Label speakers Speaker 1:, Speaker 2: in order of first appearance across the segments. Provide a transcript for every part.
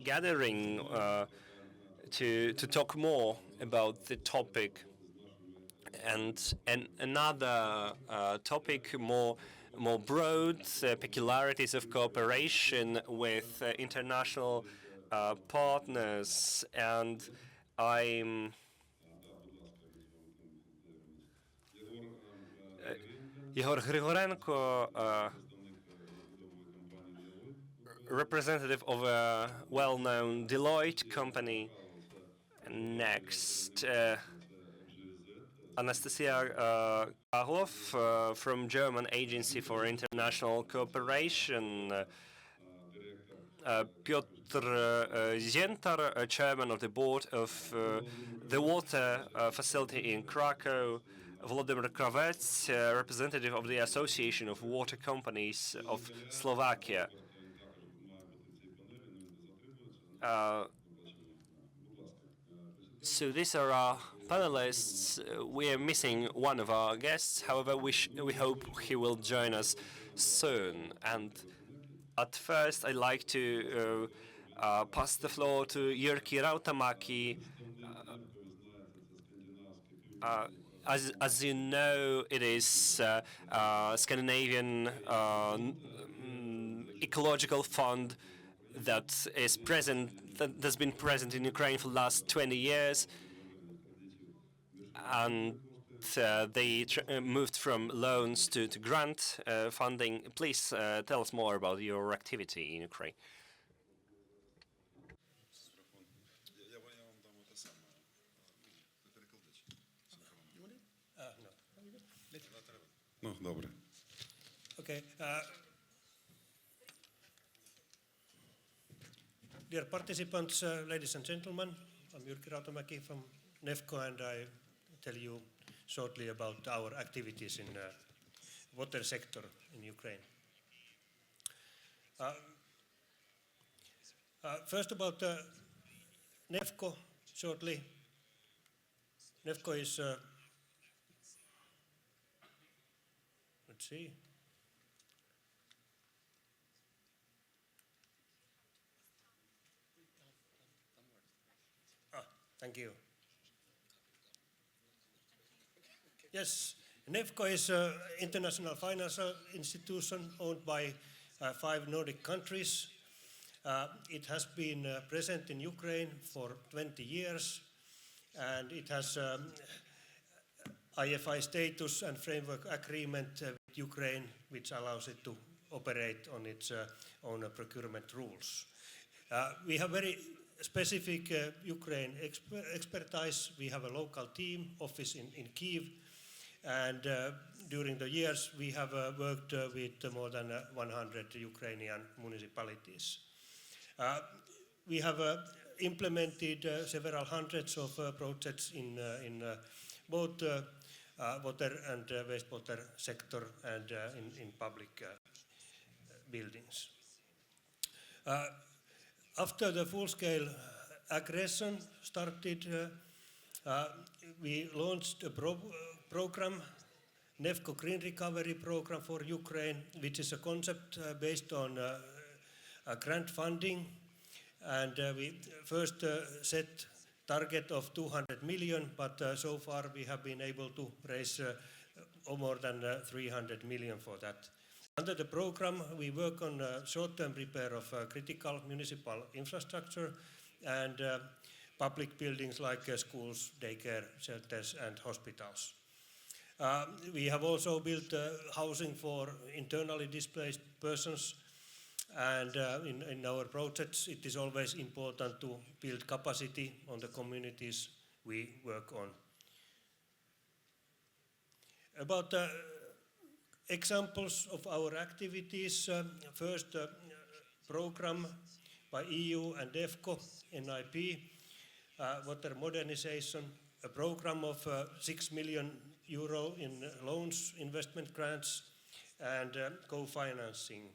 Speaker 1: gathering to talk more about the topic. And another topic, more broad, peculiarities of cooperation with international partners. And I'm Yegor Grigorenko, representative of a well-known Deloitte company. Next, Anastasia Karlov from German Agency for International Cooperation. Piotr Zientar, chairman of the board of the water facility in Krakow. Vladimir Kravets, representative of the Association of Water Companies of Slovakia. So these are our panelists. We are missing one of our guests. However, we hope he will join us soon. And at first, I'd like to pass the floor to Jyrki Rautamäki. As you know, it is Scandinavian ecological fund that is present, that's been present in Ukraine for the last 20 years, and they moved from loans to grant funding. Please tell us more about your activity in Ukraine.
Speaker 2: No, dobre.
Speaker 3: Okay. Dear participants, ladies and gentlemen, I'm Jyrki Rautamäki from NEFCO, and I tell you shortly about our activities in water sector in Ukraine. First about NEFCO, shortly. NEFCO is let's see. Thank you. Yes, NEFCO is an international financial institution owned by 5 Nordic countries. It has been present in Ukraine for 20 years, and it has IFI status and framework agreement with Ukraine, which allows it to operate on its own procurement rules. We have very specific Ukraine expertise. We have a local team office in Kyiv, and during the years we have worked with more than 100 Ukrainian municipalities. We have implemented several hundreds of projects in both water and wastewater sector and in public buildings. After the full-scale aggression started, we launched a program, NEFCO Green Recovery Program for Ukraine, which is a concept based on grant funding. And we first set target of 200 million, but so far we have been able to raise more than 300 million for that. Under the program, we work on short-term repair of critical municipal infrastructure and public buildings like schools, daycare, shelters, and hospitals. We have also built housing for internally displaced persons, and in our projects it is always important to build capacity on the communities we work on. About examples of our activities, first program by EU and DEFCO, NIP, water modernization, a program of 6 million euro in loans, investment grants, and co-financing.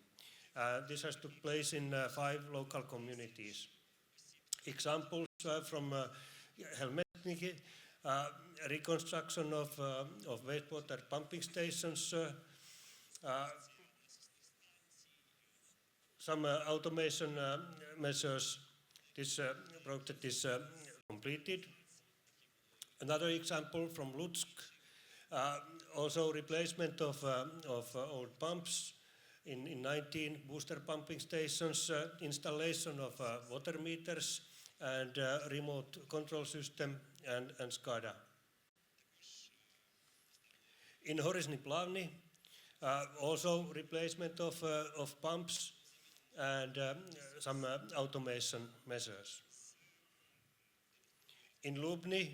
Speaker 3: This has took place in 5 local communities. Examples from Helsinki, reconstruction of wastewater pumping stations, some automation measures, this project is completed. Another example from Lutsk, also replacement of old pumps in 19 booster pumping stations, installation of water meters and remote control system and SCADA. In Horizny Plavny, also replacement of pumps and some automation measures. In Lubny,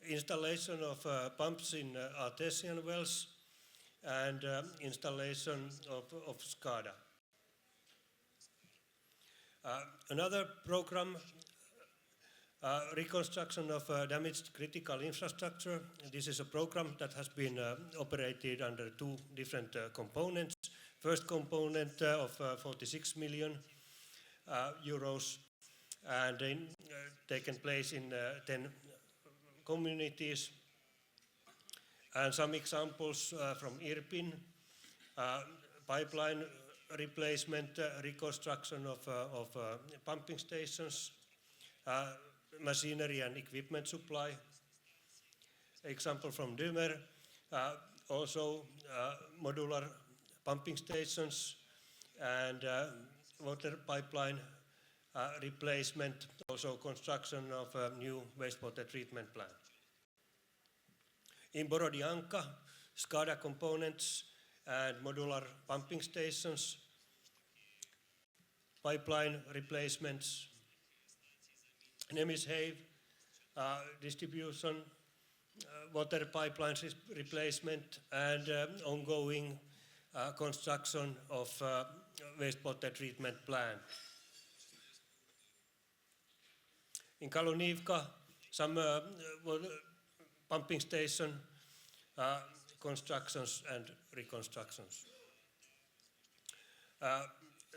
Speaker 3: installation of pumps in artesian wells and installation of SCADA. Another program, reconstruction of damaged critical infrastructure. This is a program that has been operated under two different components. First component of 46 million euros and taken place in 10 communities. And some examples from Irpin, pipeline replacement, reconstruction of pumping stations, machinery and equipment supply. Example from Dymer, also modular pumping stations and water pipeline replacement, also construction of a new wastewater treatment plant. In Borodianka, SCADA components and modular pumping stations, pipeline replacements. Nemishave, distribution, water pipelines replacement and ongoing construction of wastewater treatment plant. In Kalonivka, some pumping station constructions and reconstructions.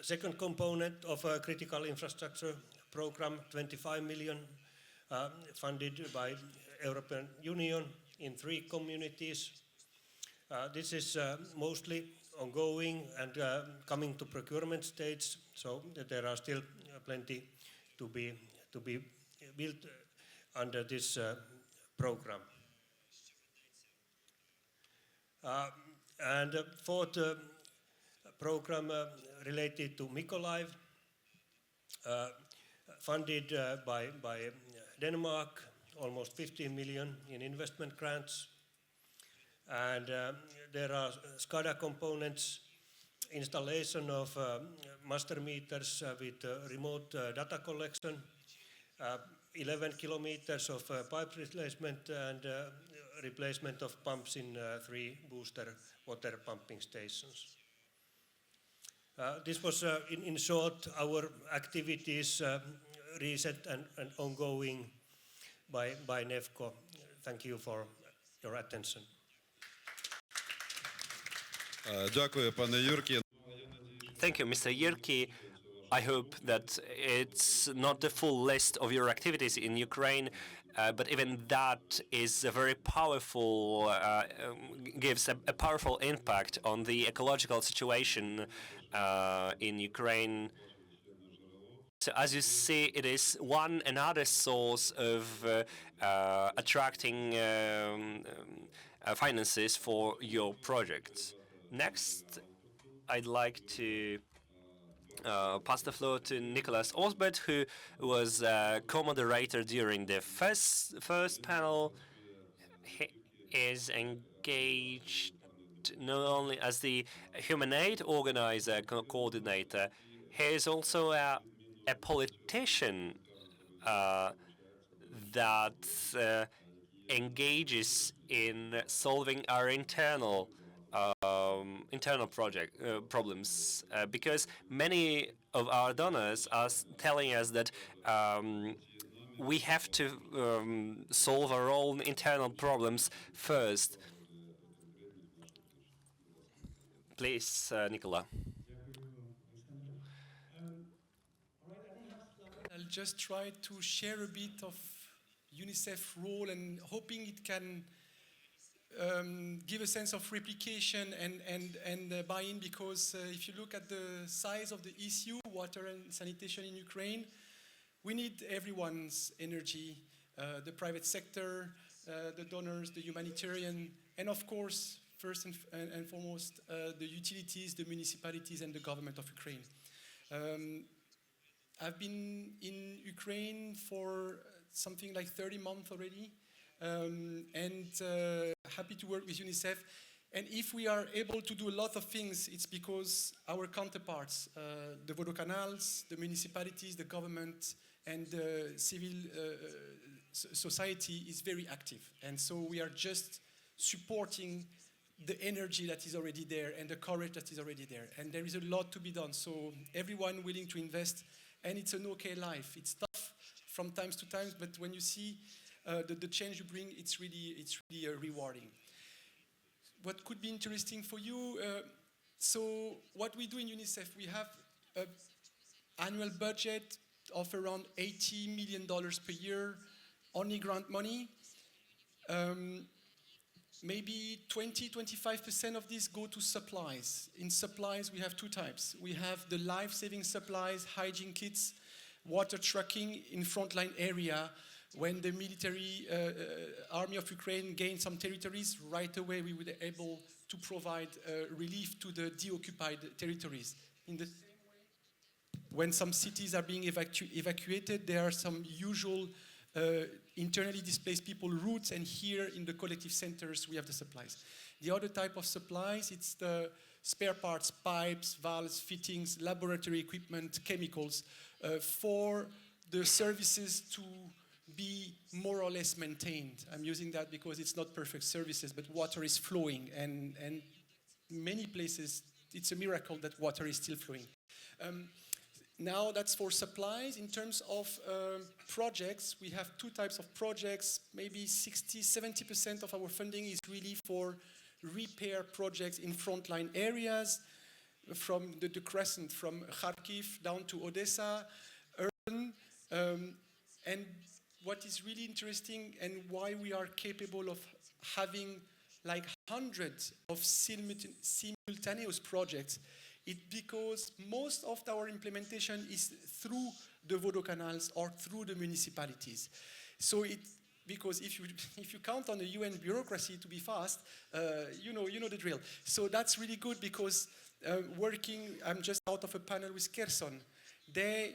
Speaker 3: Second component of a critical infrastructure program, 25 million funded by European Union in 3 communities. This is mostly ongoing and coming to procurement stage, so there are still plenty to be built under this program. And fourth program related to Mykolaiv, funded by Denmark, almost 15 million in investment grants. And there are SCADA components, installation of master meters with remote data collection, 11 kilometers of pipe replacement and replacement of pumps in 3 booster water pumping stations. This was, in short, our activities recent and ongoing by NEFCO. Thank you for your attention.
Speaker 2: Дякую, пане Юркі.
Speaker 1: Thank you, Mr. Jyrki. I hope that it's not the full list of your activities in Ukraine, but even that is a very powerful, gives a powerful impact on the ecological situation in Ukraine. So as you see, it is one another source of attracting finances for your projects. Next, I'd like to pass the floor to Nicholas Osbert, who was co-moderator during the first panel. He is engaged not only as the human aid organizer coordinator, he is also a politician that engages in solving our internal problems, because many of our donors are telling us that we have to solve our own internal problems first. Please, Nicola.
Speaker 4: I'll just try to share a bit of UNICEF role and hoping it can give a sense of replication and buy-in, because if you look at the size of the issue, water and sanitation in Ukraine, We need everyone's energy, the private sector, the donors, the humanitarian, and of course, first and foremost, the utilities, the municipalities, and the government of Ukraine. I've been in Ukraine for something like 30 months already, and happy to work with UNICEF. And if we are able to do a lot of things, it's because our counterparts, the Vodokanals, the municipalities, the government, and the civil society is very active. And so we are just supporting the energy that is already there and the courage that is already there. And there is a lot to be done. So everyone willing to invest, and it's an okay life. It's tough from times to times, but when you see the change you bring, it's really rewarding. What could be interesting for you, so what we do in UNICEF, we have an annual budget of around $80 million per year, only grant money. Maybe 20-25% of this go to supplies. In supplies, we have two types. We have the life-saving supplies, hygiene kits, water trucking in frontline area. When the military army of Ukraine gained some territories, right away we were able to provide relief to the deoccupied territories. In the same way, when some cities are being evacuated, there are some usual internally displaced people routes, and here in the collective centers we have the supplies. The other type of supplies, it's the spare parts, pipes, valves, fittings, laboratory equipment, chemicals, for the services to be more or less maintained. I'm using that because it's not perfect services, but water is flowing, and many places it's a miracle that water is still flowing. Now that's for supplies. In terms of projects, we have two types of projects. Maybe 60-70% of our funding is really for repair projects in frontline areas, from the crescent, from Kharkiv down to Odessa, urban, and what is really interesting and why we are capable of having like hundreds of simultaneous projects, it's because most of our implementation is through the Vodokanals or through the municipalities. So because if you count on the UN bureaucracy to be fast, you know the drill. So that's really good because I'm just out of a panel with Kherson. They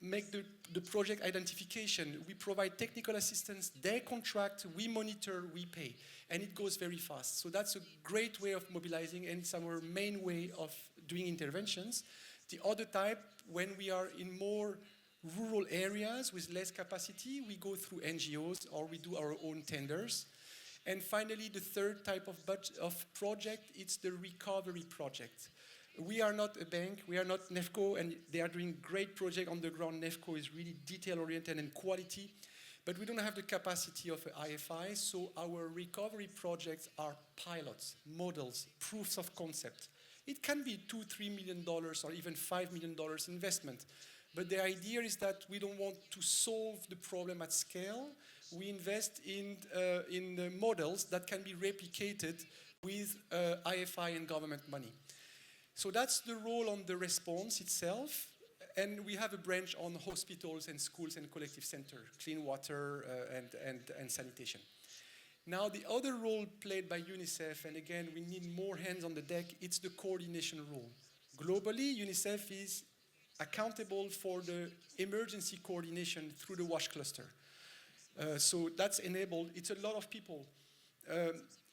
Speaker 4: make the project identification. We provide technical assistance, they contract, we monitor, we pay. And it goes very fast. So that's a great way of mobilizing, and it's our main way of doing interventions. The other type, when we are in more rural areas with less capacity, we go through NGOs or we do our own tenders. And finally, the third type of project, it's the recovery project. We are not a bank, we are not NEFCO, and they are doing great project on the ground. NEFCO is really detail-oriented and quality, but we don't have the capacity of an IFI, so our recovery projects are pilots, models, proofs of concept. It can be $2-3 million or even $5 million investment, but the idea is that we don't want to solve the problem at scale. We invest in the models that can be replicated with IFI and government money. So that's the role on the response itself. And we have a branch on hospitals and schools and collective center, clean water and sanitation. Now the other role played by UNICEF, and again, we need more hands on the deck, it's the coordination role. Globally, UNICEF is accountable for the emergency coordination through the WASH cluster. So that's enabled, it's a lot of people.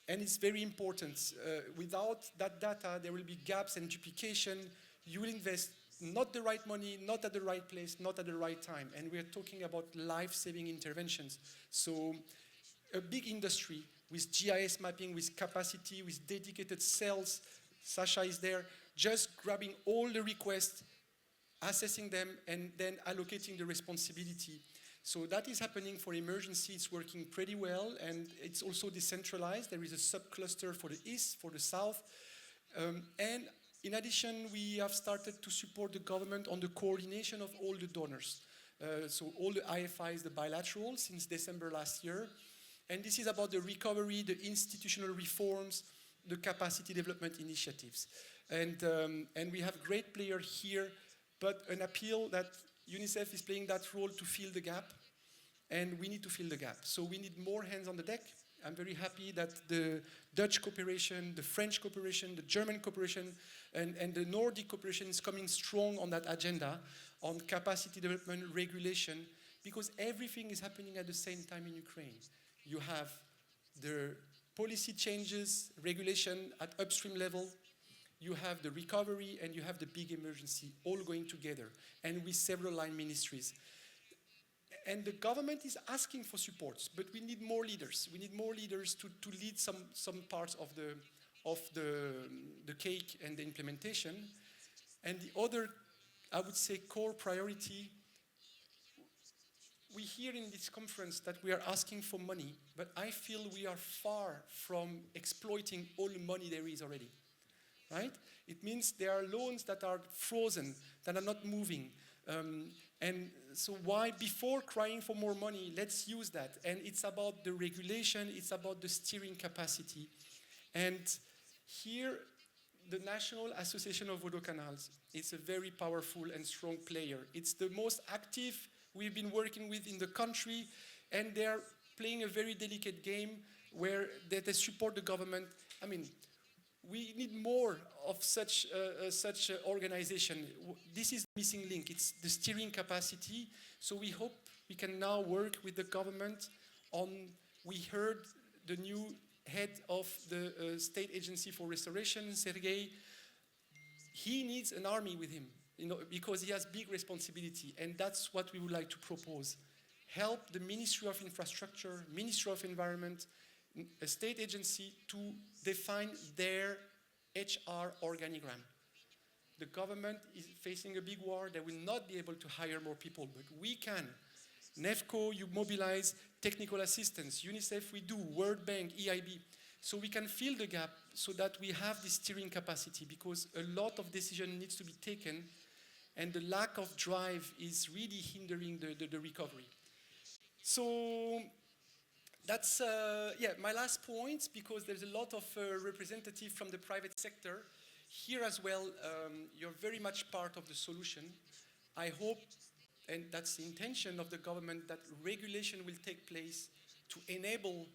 Speaker 4: And it's very important. Without that data, there will be gaps and duplication. You will invest not the right money, not at the right place, not at the right time. And we're talking about life-saving interventions. So a big industry with GIS mapping, with capacity, with dedicated cells. Sasha is there, just grabbing all the requests, assessing them, and then allocating the responsibility. So that is happening for emergency. It's working pretty well, and it's also decentralized. There is a sub-cluster for the east, for the south. And in addition, we have started to support the government on the coordination of all the donors. So all the IFIs, the bilateral, since December last year. And this is about the recovery, the institutional reforms, the capacity development initiatives. And we have great players here, but an appeal that UNICEF is playing that role to fill the gap, and we need to fill the gap. So we need more hands on the deck. I'm very happy that the Dutch cooperation, the French cooperation, the German cooperation, and the Nordic cooperation is coming strong on that agenda, on capacity development, regulation, because everything is happening at the same time in Ukraine. You have the policy changes, regulation at upstream level, you have the recovery, and you have the big emergency, all going together, and with several line ministries. And the government is asking for supports, but we need more leaders. We need more leaders to lead some parts of the cake and the implementation. And the other, I would say, core priority, we hear in this conference that we are asking for money, but I feel we are far from exploiting all the money there is already, right? It means there are loans that are frozen, that are not moving. And so why, before crying for more money, let's use that. And it's about the regulation, it's about the steering capacity. And here, the National Association of Vodocanals is a very powerful and strong player. It's the most active we've been working with in the country, and they're playing a very delicate game where they support the government. I mean, we need more of such organization. This is the missing link. It's the steering capacity. So we hope we can now work with the government on, we heard the new head of the State Agency for Restoration, Sergei. He needs an army with him, because he has big responsibility. And that's what we would like to propose. Help the Ministry of Infrastructure, Ministry of Environment, a state agency to define their HR organigram. The government is facing a big war. They will not be able to hire more people, but we can. NEFCO, you mobilize technical assistance. UNICEF, we do. World Bank, EIB. So we can fill the gap so that we have this steering capacity, because a lot of decision needs to be taken, and the lack of drive is really hindering the recovery. So that's my last point, because there's a lot of representatives from the private sector. Here as well, you're very much part of the solution. I hope, and that's the intention of the government, that regulation will take place to enable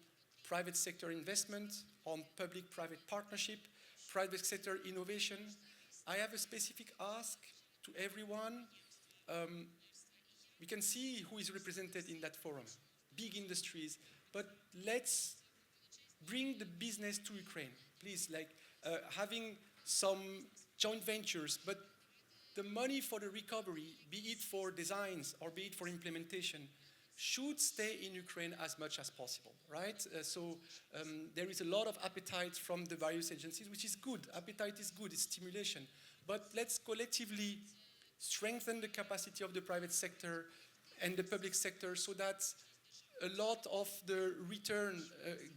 Speaker 4: private sector investment on public-private partnership, private sector innovation. I have a specific ask to everyone. We can see who is represented in that forum, big industries. But let's bring the business to Ukraine, please, like having some joint ventures, but the money for the recovery, be it for designs or be it for implementation, should stay in Ukraine as much as possible, right? So there is a lot of appetite from the various agencies, which is good. Appetite is good, it's stimulation. But let's collectively strengthen the capacity of the private sector and the public sector so that a lot of the return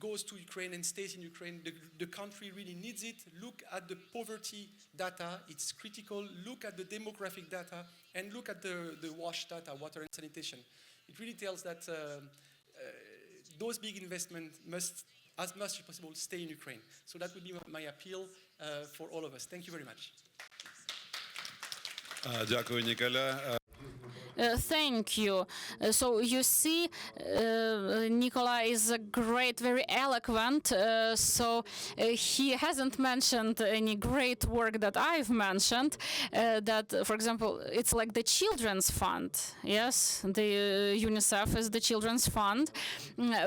Speaker 4: goes to Ukraine and stays in Ukraine. The country really needs it. Look at the poverty data, it's critical. Look at the demographic data, and look at the WASH data, water and sanitation. It really tells that those big investments must, as much as possible, stay in Ukraine. So that would be my appeal for all of us. Thank you very much.
Speaker 2: Дякую, Ніколя.
Speaker 5: Thank you. So you see, Nicola is a great, very eloquent. So he hasn't mentioned any great work that I've mentioned. That, for example, it's like the Children's Fund. Yes, the UNICEF is the Children's Fund,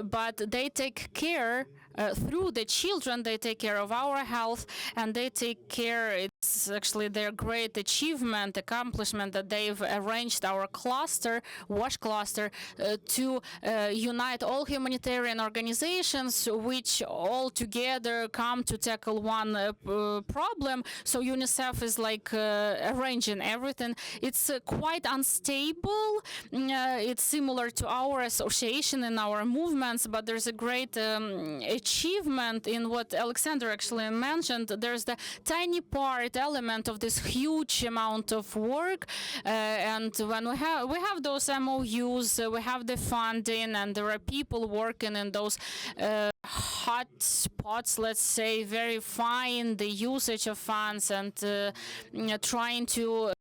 Speaker 5: but they take care. Through the children, they take care of our health, and they take care, it's actually their great achievement, accomplishment, that they've arranged our cluster, WASH cluster, to unite all humanitarian organizations, which all together come to tackle one problem. So UNICEF is like arranging everything. It's quite unstable. It's similar to our association and our movements, but there's a great achievement in what Alexander actually mentioned. There's the tiny part element of this huge amount of work, and when we have those MOUs, we have the funding, and there are people working in those hot spots, let's say, verifying the usage of funds and trying to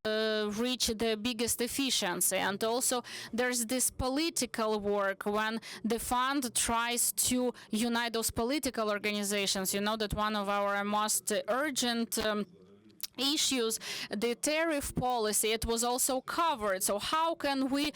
Speaker 5: reach the biggest efficiency. And also there's this political work when the fund tries to unite those political organizations. You know that one of our most urgent issues, the tariff policy, it was also covered. So how can we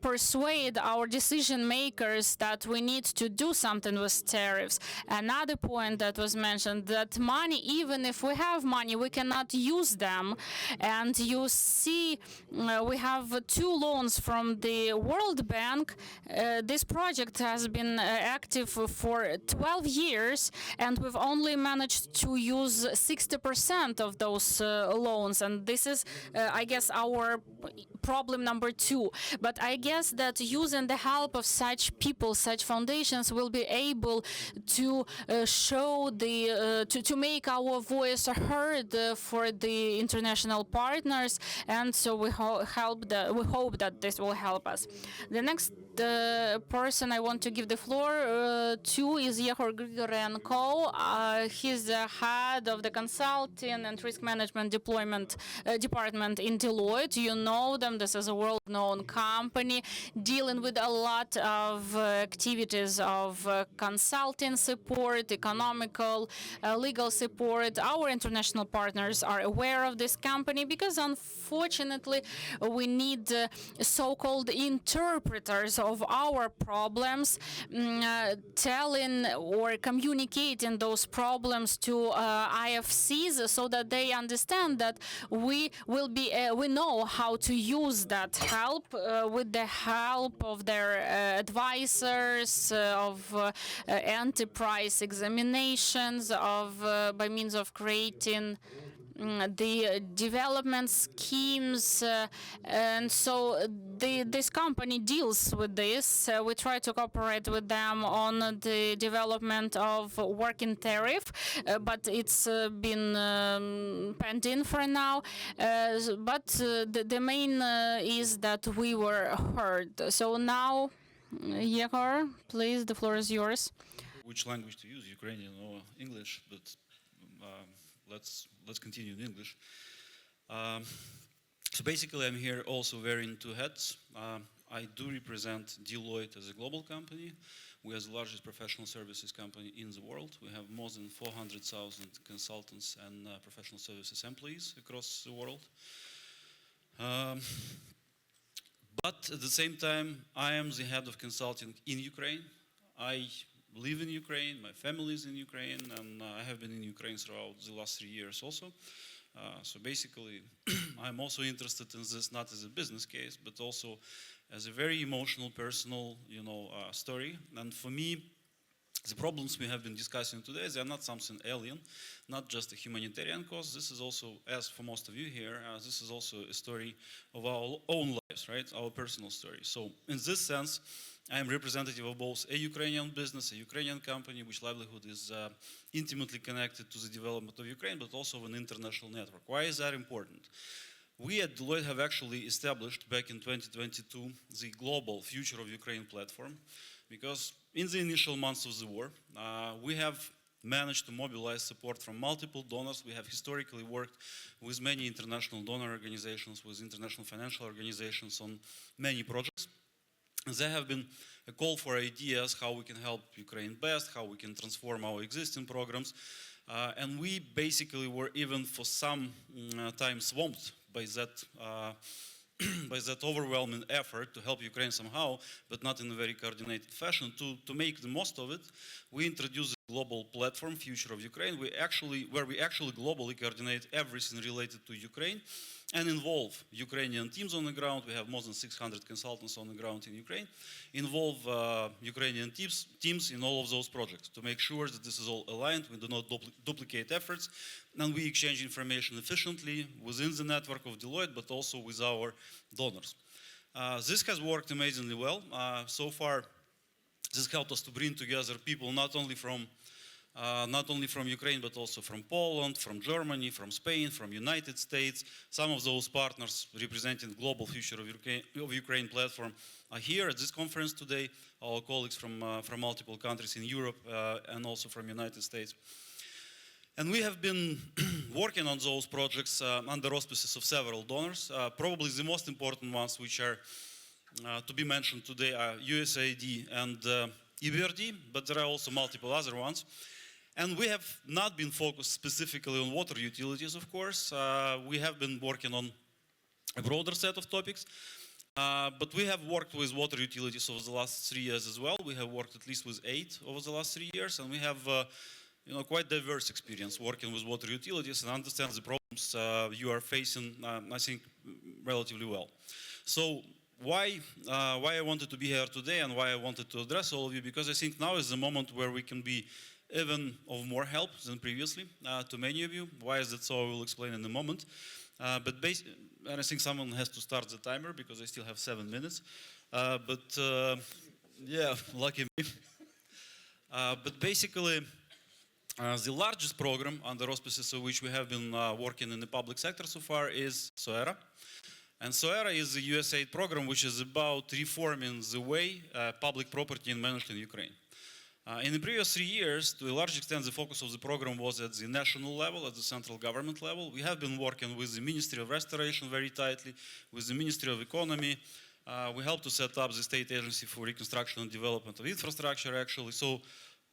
Speaker 5: persuade our decision makers that we need to do something with tariffs? Another point that was mentioned, that money, even if we have money, we cannot use them. And you see, we have 2 loans from the World Bank. This project has been active for 12 years, and we've only managed to use 60% of those loans, and this is, I guess, our problem number 2. But I guess that using the help of such people, such foundations, will be able to show the to make our voice heard for the international partners, and so we hope that this will help us. The next person I want to give the floor to is Yehor Grigorenko. He's the head of the consulting and risk management deployment department in Deloitte. You know them. This is a world-known company dealing with a lot of activities of consulting support, economical, legal support. Our international partners are aware of this company because, unfortunately, we need so-called interpreters of our problems, telling or communicating those problems to IFCs so that they understand that we know how to use that help with the help of their advisors, of enterprise examinations, of by means of creating the development schemes, and so this company deals with this. We try to cooperate with them on the development of working tariff, but it's been pending for now. But the main is that we were heard. So now, Yehor, please, the floor is yours.
Speaker 2: Which language to use, Ukrainian or English? But let's continue in English. So basically, I'm here also wearing 2 hats. I do represent Deloitte as a global company. We are the largest professional services company in the world. We have more than 400,000 consultants and professional services employees across the world. But at the same time, I am the head of consulting in Ukraine. I live in Ukraine, my family is in Ukraine, and I have been in Ukraine throughout the last 3 years also. So basically, I'm also interested in this not as a business case, but also as a very emotional, personal, story. And for me, the problems we have been discussing today, they are not something alien, not just a humanitarian cause. This is also, as for most of you here, this is also a story of our own lives, right? Our personal story. So in this sense, I am representative of both a Ukrainian business, a Ukrainian company, which livelihood is intimately connected to the development of Ukraine, but also of an international network. Why is that important? We at Deloitte have actually established back in 2022 the global Future of Ukraine platform, because in the initial months of the war, we have managed to mobilize support from multiple donors. We have historically worked with many international donor organizations, with international financial organizations on many projects. There have been a call for ideas how we can help Ukraine best, how we can transform our existing programs. And we basically were even for some time swamped by that by that overwhelming effort to help Ukraine somehow, but not in a very coordinated fashion. To make the most of it, we introduced a global platform, Future of Ukraine, where we actually globally coordinate everything related to Ukraine and involve Ukrainian teams on the ground. We have more than 600 consultants on the ground in Ukraine. Involve Ukrainian teams in all of those projects to make sure that this is all aligned. We do not duplicate efforts, and we exchange information efficiently within the network of Deloitte, but also with our donors. This has worked amazingly well. So far, this helped us to bring together people not only from not only from Ukraine, but also from Poland, from Germany, from Spain, from United States. Some of those partners representing the global future of Ukraine platform are here at this conference today. Our colleagues from multiple countries in Europe and also from United States. And we have been working on those projects under auspices of several donors. Probably the most important ones which are to be mentioned today are USAID and EBRD, but there are also multiple other ones. And we have not been focused specifically on water utilities, of course. We have been working on a broader set of topics. But we have worked with water utilities over the last 3 years as well. We have worked at least with 8 over the last 3 years, and we have quite diverse experience working with water utilities and understand the problems you are facing, I think, relatively well. So why I wanted to be here today and why I wanted to address all of you, because I think now is the moment where we can be even of more help than previously to many of you. Why is that so? I will explain in a moment. And I think someone has to start the timer because I still have 7 minutes. Yeah, lucky me. But basically, the largest program under auspices of which we have been working in the public sector so far is SOERA. And SOERA is a USAID program which is about reforming the way public property is managed in Ukraine. In the previous 3 years, to a large extent, the focus of the program was at the national level, at the central government level. We have been working with the Ministry of Restoration very tightly, with the Ministry of Economy. We helped to set up the State Agency for Reconstruction and Development of Infrastructure, actually. So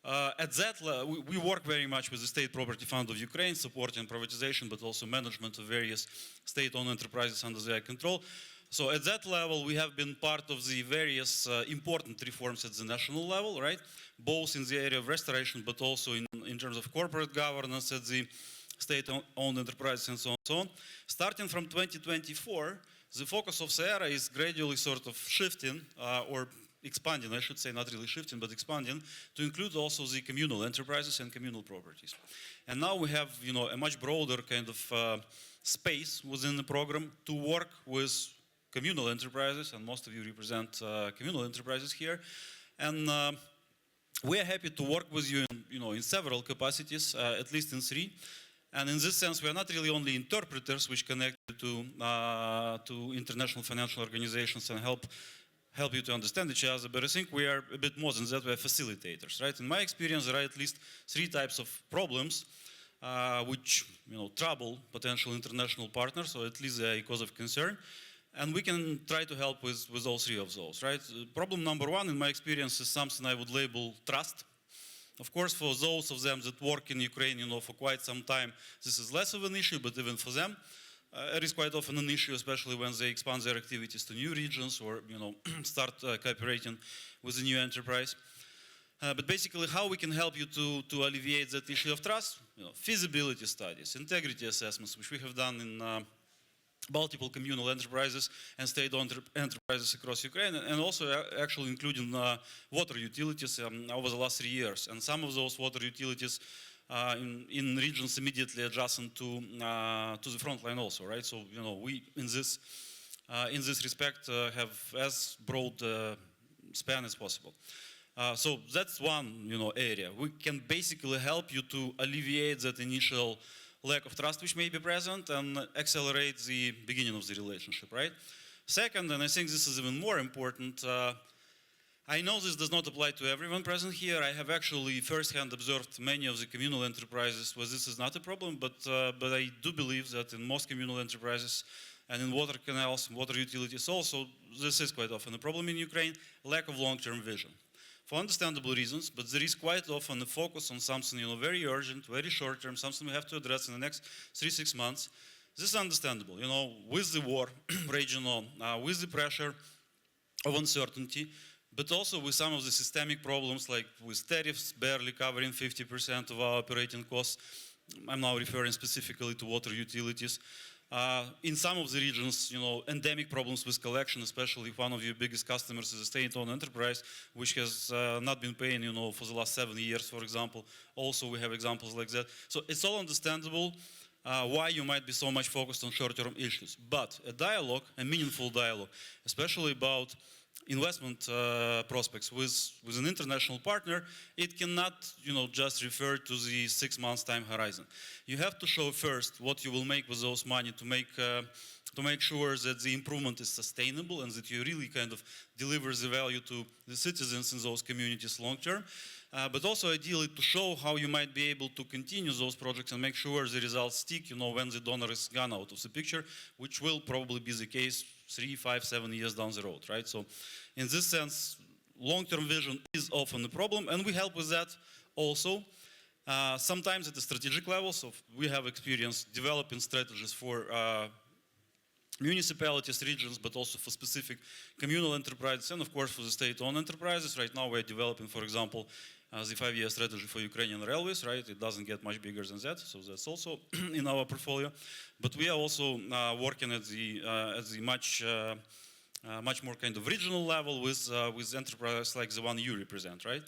Speaker 2: at that level, we work very much with the State Property Fund of Ukraine, supporting privatization, but also management of various state-owned enterprises under their control. So at that level, we have been part of the various important reforms at the national level, right? Both in the area of restoration, but also in terms of corporate governance at the state-owned enterprises and so on and so on. Starting from 2024, the focus of SOERA is gradually sort of shifting or expanding, I should say, not really shifting, but expanding, to include also the communal enterprises and communal properties. And now we have, a much broader kind of space within the program to work with communal enterprises, and most of you represent communal enterprises here. And we are happy to work with you in several capacities, at least in 3. And in this sense, we are not really only interpreters which connect you to international financial organizations and help you to understand each other, but I think we are a bit more than that. We are facilitators, right? In my experience, there are at least 3 types of problems which trouble potential international partners, or at least they are a cause of concern. And we can try to help with all 3 of those, right? Problem number 1, in my experience, is something I would label trust. Of course, for those of them that work in Ukraine, for quite some time, this is less of an issue, but even for them, it is quite often an issue, especially when they expand their activities to new regions or, start cooperating with a new enterprise. But basically, how we can help you to alleviate that issue of trust? Feasibility studies, integrity assessments, which we have done in multiple communal enterprises and state-owned enterprises across Ukraine, and also actually including water utilities over the last 3 years. And some of those water utilities in regions immediately adjacent to the front line also, right? So, we, in this respect, have as broad span as possible. So that's one, area. We can basically help you to alleviate that initial lack of trust which may be present and accelerate the beginning of the relationship, right? Second, and I think this is even more important, I know this does not apply to everyone present here. I have actually firsthand observed many of the communal enterprises where this is not a problem, but I do believe that in most communal enterprises and in water canals, water utilities also, this is quite often a problem in Ukraine, lack of long-term vision. For understandable reasons, but there is quite often a focus on something, very urgent, very short-term, something we have to address in the next 3-6 months. This is understandable, with the war raging on, with the pressure of uncertainty, but also with some of the systemic problems, like with tariffs barely covering 50% of our operating costs. I'm now referring specifically to water utilities. In some of the regions, endemic problems with collection, especially if one of your biggest customers is a state-owned enterprise, which has not been paying, for the last 7 years, for example. Also, we have examples like that. So it's all understandable why you might be so much focused on short-term issues. But a dialogue, a meaningful dialogue, especially about investment prospects with an international partner, it cannot, just refer to the 6 months time horizon. You have to show first what you will make with those money to make sure that the improvement is sustainable and that you really kind of deliver the value to the citizens in those communities long term. But also ideally to show how you might be able to continue those projects and make sure the results stick, when the donor is gone out of the picture, which will probably be the case 3, 5, 7 years down the road, right? So in this sense, long-term vision is often a problem, and we help with that also. Sometimes at the strategic level, so we have experience developing strategies for municipalities, regions, but also for specific communal enterprises, and of course for the state-owned enterprises. Right now we're developing, for example, the 5-year strategy for Ukrainian railways, right? It doesn't get much bigger than that, so that's also in our portfolio. But we are also working at the much more kind of regional level with enterprises like the one you represent, right?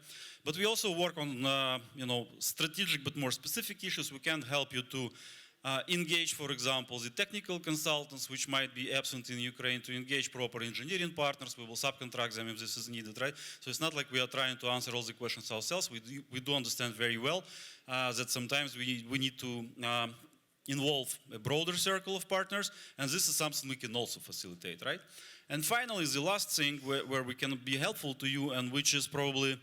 Speaker 2: But we also work on strategic but more specific issues. We can help you to engage, for example, the technical consultants which might be absent in Ukraine, to engage proper engineering partners. We will subcontract them if this is needed, right? So it's not like we are trying to answer all the questions ourselves. We do understand very well that sometimes we need to involve a broader circle of partners, and this is something we can also facilitate, right? And finally, the last thing where we can be helpful to you, and which is probably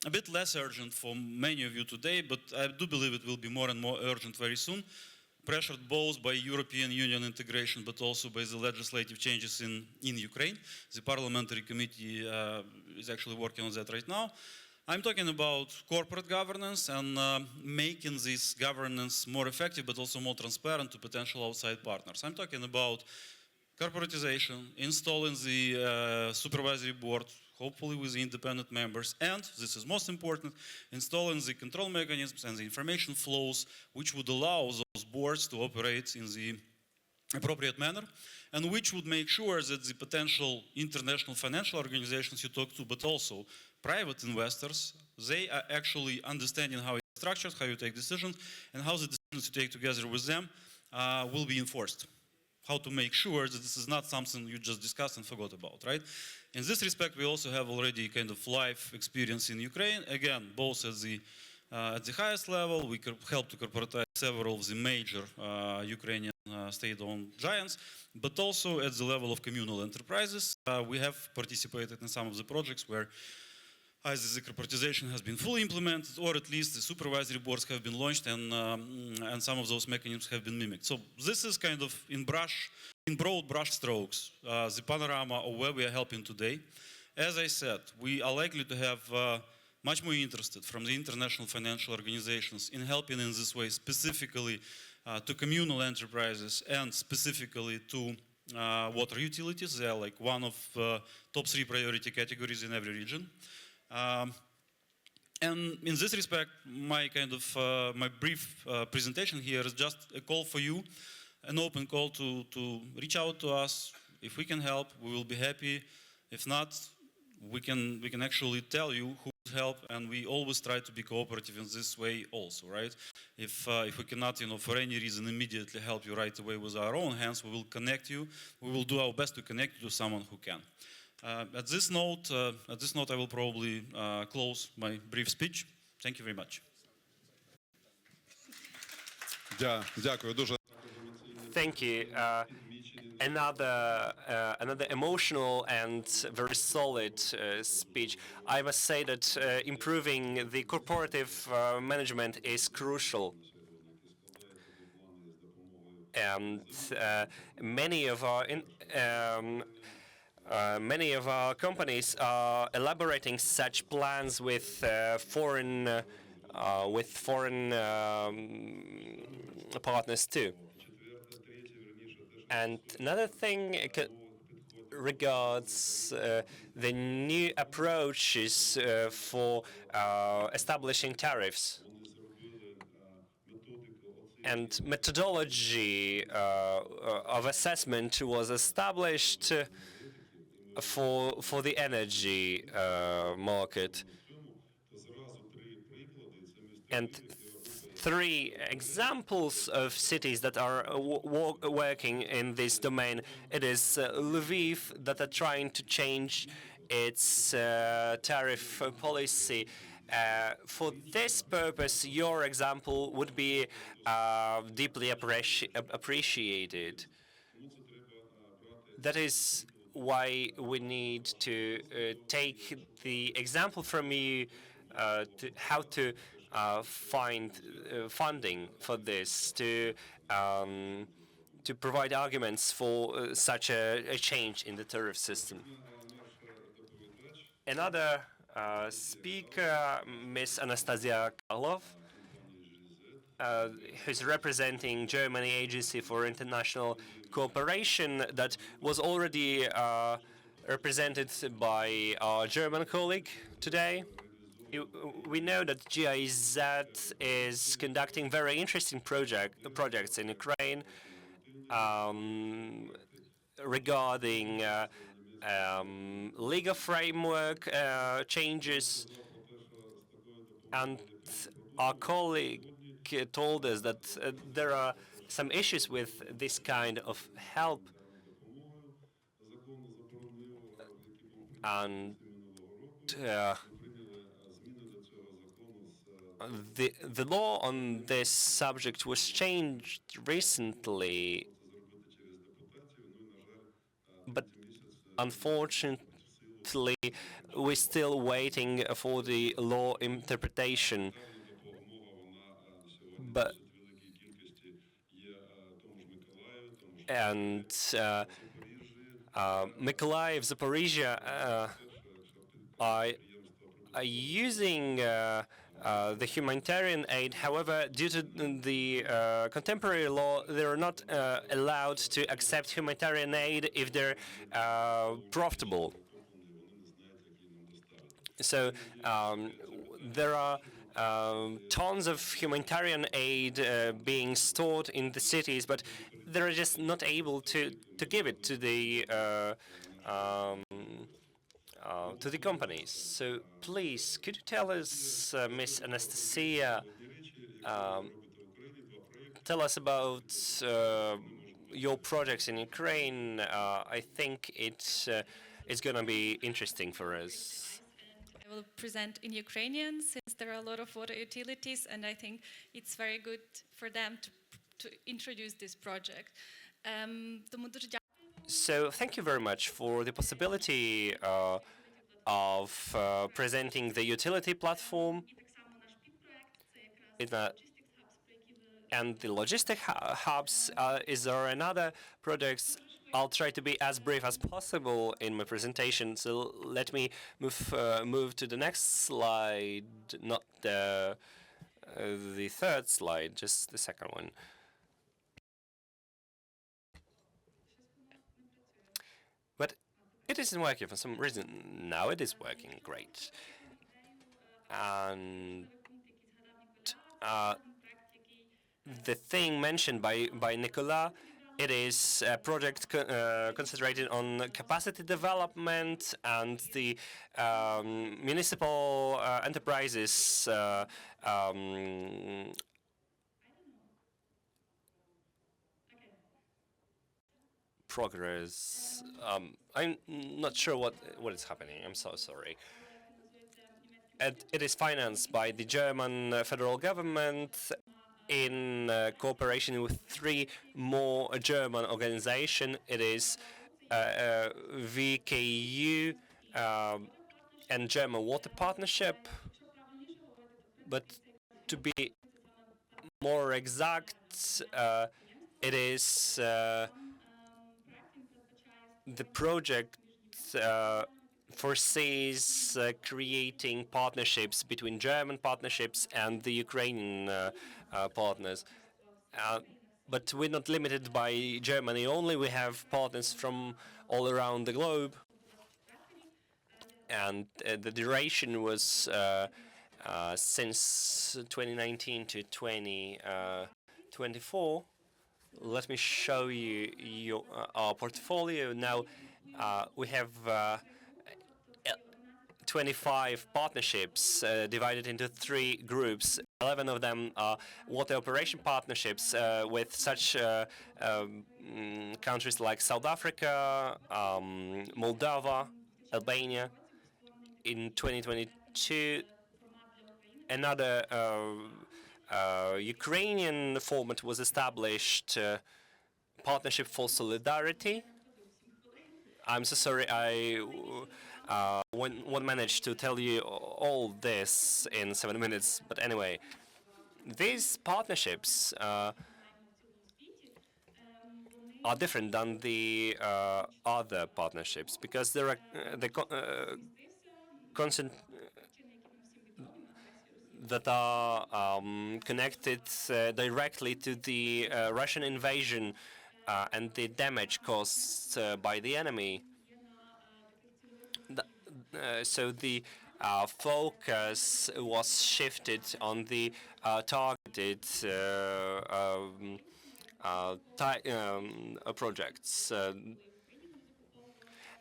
Speaker 2: a bit less urgent for many of you today, but I do believe it will be more and more urgent very soon, pressured both by European Union integration but also by the legislative changes in Ukraine. The parliamentary committee is actually working on that right now. I'm talking about corporate governance and making this governance more effective but also more transparent to potential outside partners. I'm talking about corporatization, installing the supervisory board, hopefully with the independent members, and, this is most important, installing the control mechanisms and the information flows which would allow those boards to operate in the appropriate manner, and which would make sure that the potential international financial organizations you talk to, but also private investors, they are actually understanding how it's structured, how you take decisions, and how the decisions you take together with them will be enforced. How to make sure that this is not something you just discussed and forgot about, right? In this respect, we also have already kind of live experience in Ukraine. Again, both at the highest level, we help to corporatize several of the major Ukrainian state-owned giants, but also at the level of communal enterprises. We have participated in some of the projects where either the corporatization has been fully implemented, or at least the supervisory boards have been launched, and some of those mechanisms have been mimicked. So this is kind of in broad brush strokes, the panorama of where we are helping today. As I said, we are likely to have much more interested from the international financial organizations in helping in this way, specifically to communal enterprises and specifically to water utilities. They are like one of top 3 priority categories in every region. And in this respect, my brief presentation here is just a call for you, an open call to reach out to us. If we can help, we will be happy. If not, we can actually tell you who would help, and we always try to be cooperative in this way also, right? If we cannot, for any reason immediately help you right away with our own hands, we will connect you. We will do our best to connect you to someone who can. At this note, I will probably close my brief speech. Thank you very much.
Speaker 6: Дякую дуже.
Speaker 1: Thank you. Another emotional and very solid speech. I must say that improving the corporative management is crucial. And many of our companies are elaborating such plans with foreign partners too. And another thing regards the new approaches for establishing tariffs. And methodology of assessment was established for the energy market. And 3 examples of cities that are working in this domain. It is Lviv that are trying to change its tariff policy. For this purpose, your example would be deeply appreciated. That is why we need to take the example from you to how to find funding for this, to provide arguments for such a change in the tariff system. Another speaker, Ms. Anastasia Karlov, who's representing Germany Agency for International Cooperation, that was already represented by our German colleague today. We know that GIZ is conducting very interesting projects in Ukraine regarding legal framework changes, and our colleague told us that there are some issues with this kind of help, and the law on this subject was changed recently, but unfortunately we're still waiting for the law interpretation. But Mykolaiv, Zaporizhia are using the humanitarian aid. However, due to the contemporary law, they are not allowed to accept humanitarian aid if they're profitable. So there are tons of humanitarian aid being stored in the cities, but they're just not able to give it to the companies. So please, could you tell us, Miss Anastasia, tell us about your projects in Ukraine? I think it's going to be interesting for us.
Speaker 7: I will present in Ukrainian, since there are a lot of water utilities, and I think it's very good for them to introduce this project.
Speaker 1: So thank you very much for the possibility of presenting the utility platform and the logistic hubs. Is there another projects? I'll try to be as brief as possible in my presentation. So let me move to the next slide, not the third slide, just the second one. But it isn't working for some reason. Now it is working great. And the thing mentioned by Nicolas, it is a project concentrated on capacity development and the municipal enterprises progress. I'm not sure what is happening. I'm so sorry. It is financed by the German federal government in cooperation with 3 more German organizations. It is VKU and German Water Partnership. But to be more exact, it is the project foresees creating partnerships between German partnerships and the Ukrainian partners. But we're not limited by Germany only. We have partners from all around the globe. And the duration was since 2019 to 2024. Let me show you our portfolio. Now we have 25 partnerships divided into 3 groups. 11 of them are water operation partnerships with such countries like South Africa, Moldova, Albania. In 2022, another Ukrainian format was established, Partnership for Solidarity. I'm so sorry I won't manage to tell you all this in 7 minutes, but anyway, these partnerships are different than the other partnerships because there are that are connected directly to the Russian invasion and the damage caused by the enemy. So the focus was shifted on the targeted projects.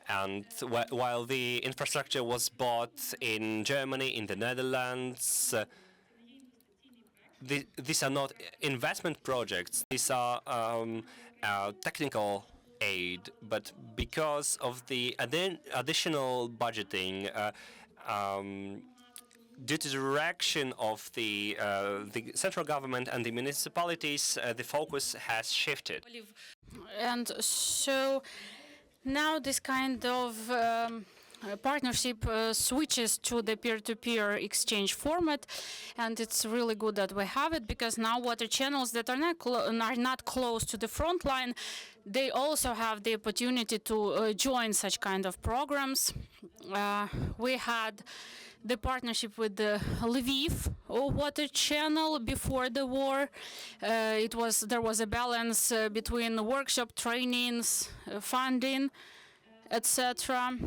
Speaker 1: And while the infrastructure was bought in Germany, in the Netherlands, these are not investment projects. These are technical aid. But because of the additional budgeting, due to the reaction of the central government and the municipalities, the focus has shifted.
Speaker 5: And so now this kind of partnership switches to the peer-to-peer exchange format, and it's really good that we have it because now water channels that are not close to the front line, they also have the opportunity to join such kind of programs. We had the partnership with the Lviv water channel before the war. There was a balance between workshop trainings, funding, etc.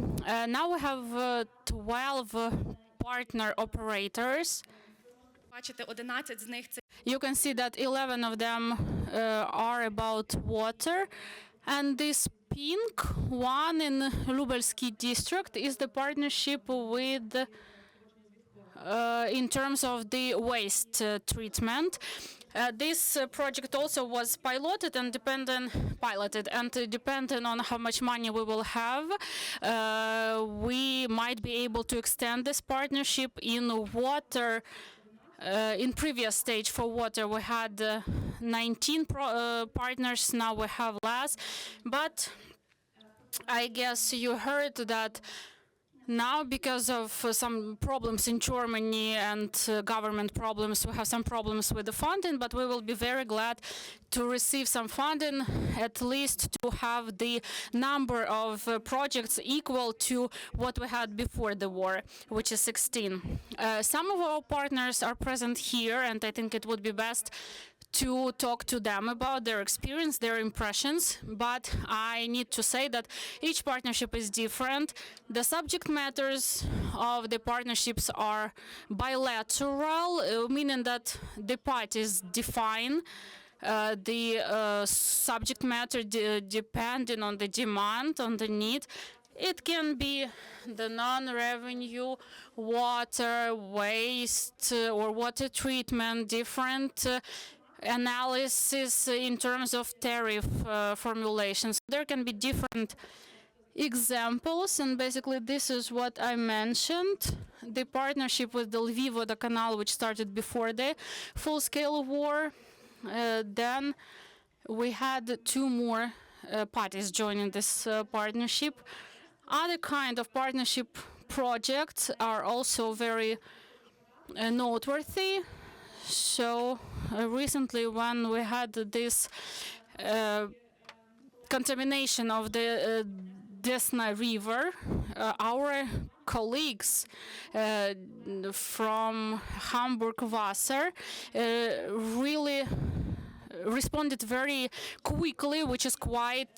Speaker 5: Now we have 12 partner operators. You can see that 11 of them are about water, and this pink one in Lubelsky district is the partnership with in terms of the waste treatment. This project also was piloted and depending on how much money we will have, we might be able to extend this partnership in water. In previous stage for water, we had 19 partners. Now we have less, but I guess you heard that. Now, because of some problems in Germany and government problems, we have some problems with the funding, but we will be very glad to receive some funding, at least to have the number of projects equal to what we had before the war, which is 16. Some of our partners are present here, and I think it would be best to talk to them about their experience, their impressions, but I need to say that each partnership is different. The subject matters of the partnerships are bilateral, meaning that the parties define the subject matter depending on the demand, on the need. It can be the non-revenue water, waste, or water treatment, different analysis in terms of tariff formulations. There can be different examples, and basically this is what I mentioned. The partnership with the Lviv Vodokanal, which started before the full-scale war. Then we had 2 more parties joining this partnership. Other kind of partnership projects are also very noteworthy. So recently, when we had this contamination of the Desna River, our colleagues from Hamburg Wasser really responded very quickly, which is quite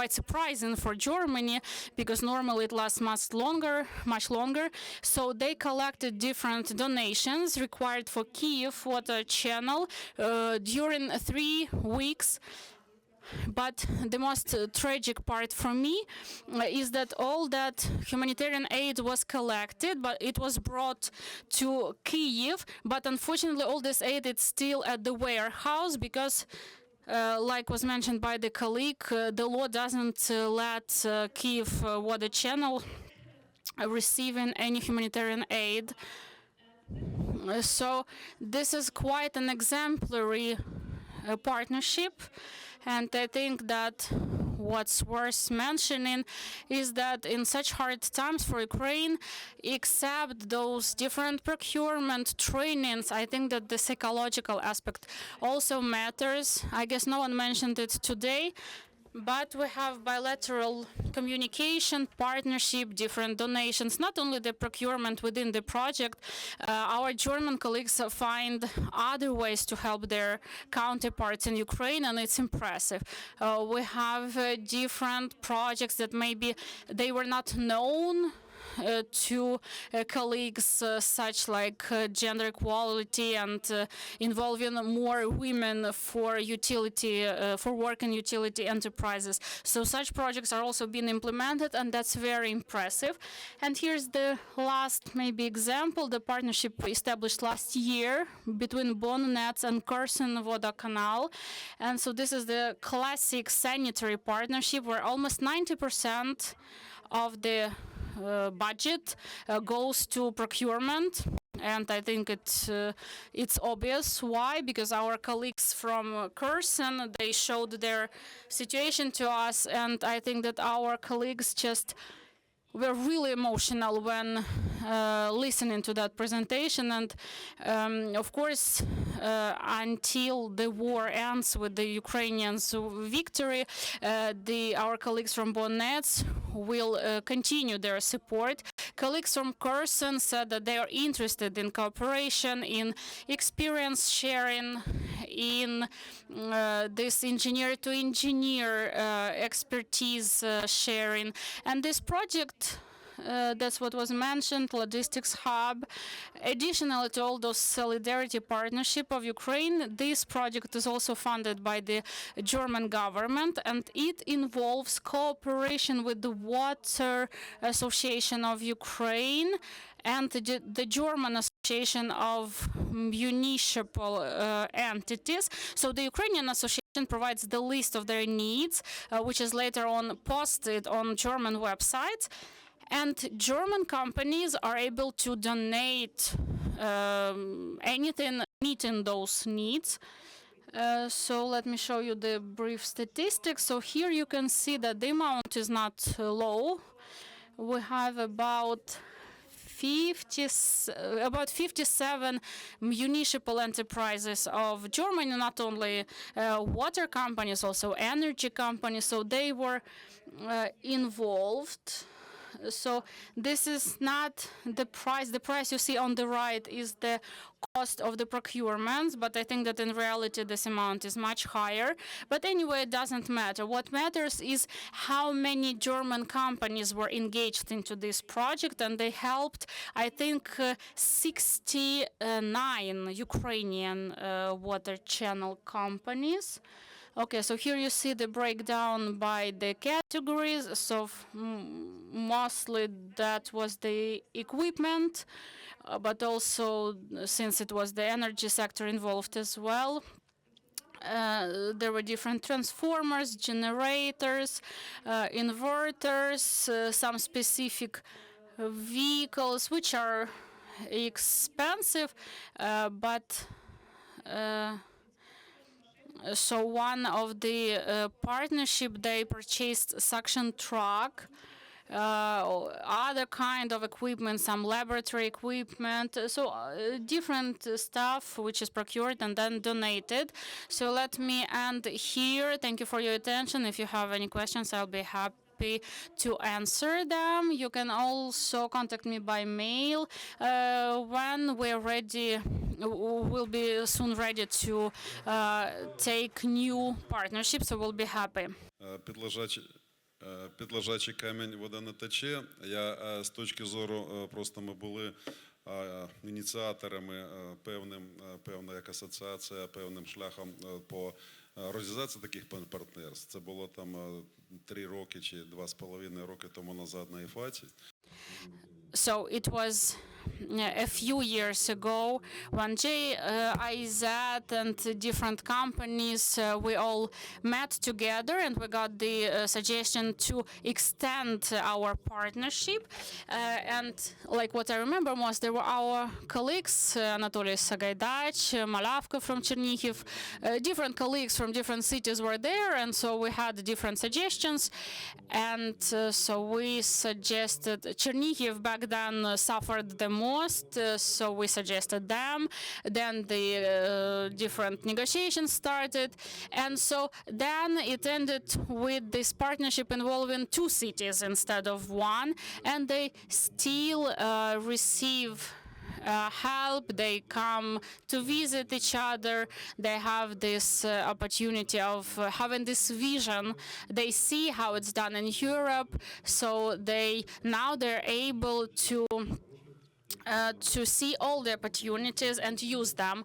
Speaker 5: surprising for Germany, because normally it lasts much longer. So they collected different donations required for Kiev water channel during 3 weeks. But the most tragic part for me is that all that humanitarian aid was collected, but it was brought to Kyiv. But unfortunately, all this aid is still at the warehouse because like was mentioned by the colleague, the law doesn't let Kyiv water channel receiving any humanitarian aid. So this is quite an exemplary partnership, and I think that what's worth mentioning is that in such hard times for Ukraine, except those different procurement trainings, I think that the psychological aspect also matters. I guess no one mentioned it today, but we have bilateral communication, partnership, different donations, not only the procurement within the project. Our German colleagues find other ways to help their counterparts in Ukraine, and it's impressive. We have different projects that maybe they were not known to colleagues, such like gender equality and involving more women for utility, for work in utility enterprises. So such projects are also being implemented, and that's very impressive. And here's the last maybe example, the partnership established last year between Bonnets and Kherson Vodokanal. And so this is the classic sanitary partnership where almost 90% of the budget goes to procurement, and I think it's obvious why, because our colleagues from Kherson, they showed their situation to us, and I think that our colleagues just were really emotional when listening to that presentation. And of course, until the war ends with the Ukrainians' victory, our colleagues from Bonnets will continue their support. Colleagues from Kherson said that they are interested in cooperation, in experience sharing, in this engineer-to-engineer expertise sharing. And this project, that's what was mentioned, logistics hub. Additional to all those solidarity partnership of Ukraine, this project is also funded by the German government, and it involves cooperation with the Water Association of Ukraine and the German Association of Municipal Entities. So the Ukrainian Association provides the list of their needs, which is later on posted on German websites. And German companies are able to donate anything meeting those needs. So let me show you the brief statistics. So here you can see that the amount is not low. We have about 57 municipal enterprises of Germany, not only water companies, also energy companies. So they were involved. So this is not the price. The price you see on the right is the cost of the procurement, but I think that in reality this amount is much higher. But anyway, it doesn't matter. What matters is how many German companies were engaged into this project, and they helped, I think, 69 Ukrainian water channel companies. Okay, so here you see the breakdown by the categories. So mostly that was the equipment, but also since it was the energy sector involved as well, there were different transformers, generators, inverters, some specific vehicles which are expensive, but so one of the partnership, they purchased suction truck, other kind of equipment, some laboratory equipment, so different stuff which is procured and then donated. So let me end here. Thank you for your attention. If you have any questions, I'll be happy to answer them. You can also contact me by mail when we're ready. We'll be soon ready to take new partnerships, so we'll be happy.
Speaker 6: Під лежачий камінь вода не тече. Я з точки зору, просто ми були ініціаторами певна як асоціація, певним шляхом по організації таких партнерств. Це було там 3 роки чи 2,5 роки тому назад на ІФАТі.
Speaker 5: So it was a few years ago when GIZ and different companies, we all met together and we got the suggestion to extend our partnership. And like what I remember most, there were our colleagues, Anatoly Sagaidach, Malavka from Chernihiv, different colleagues from different cities were there, and so we had different suggestions. And so we suggested Chernihiv back then suffered the most, so we suggested them. Then the different negotiations started, and so then it ended with this partnership involving 2 cities instead of 1, and they still receive help. They come to visit each other. They have this opportunity of having this vision. They see how it's done in Europe, so they're able to see all the opportunities and use them.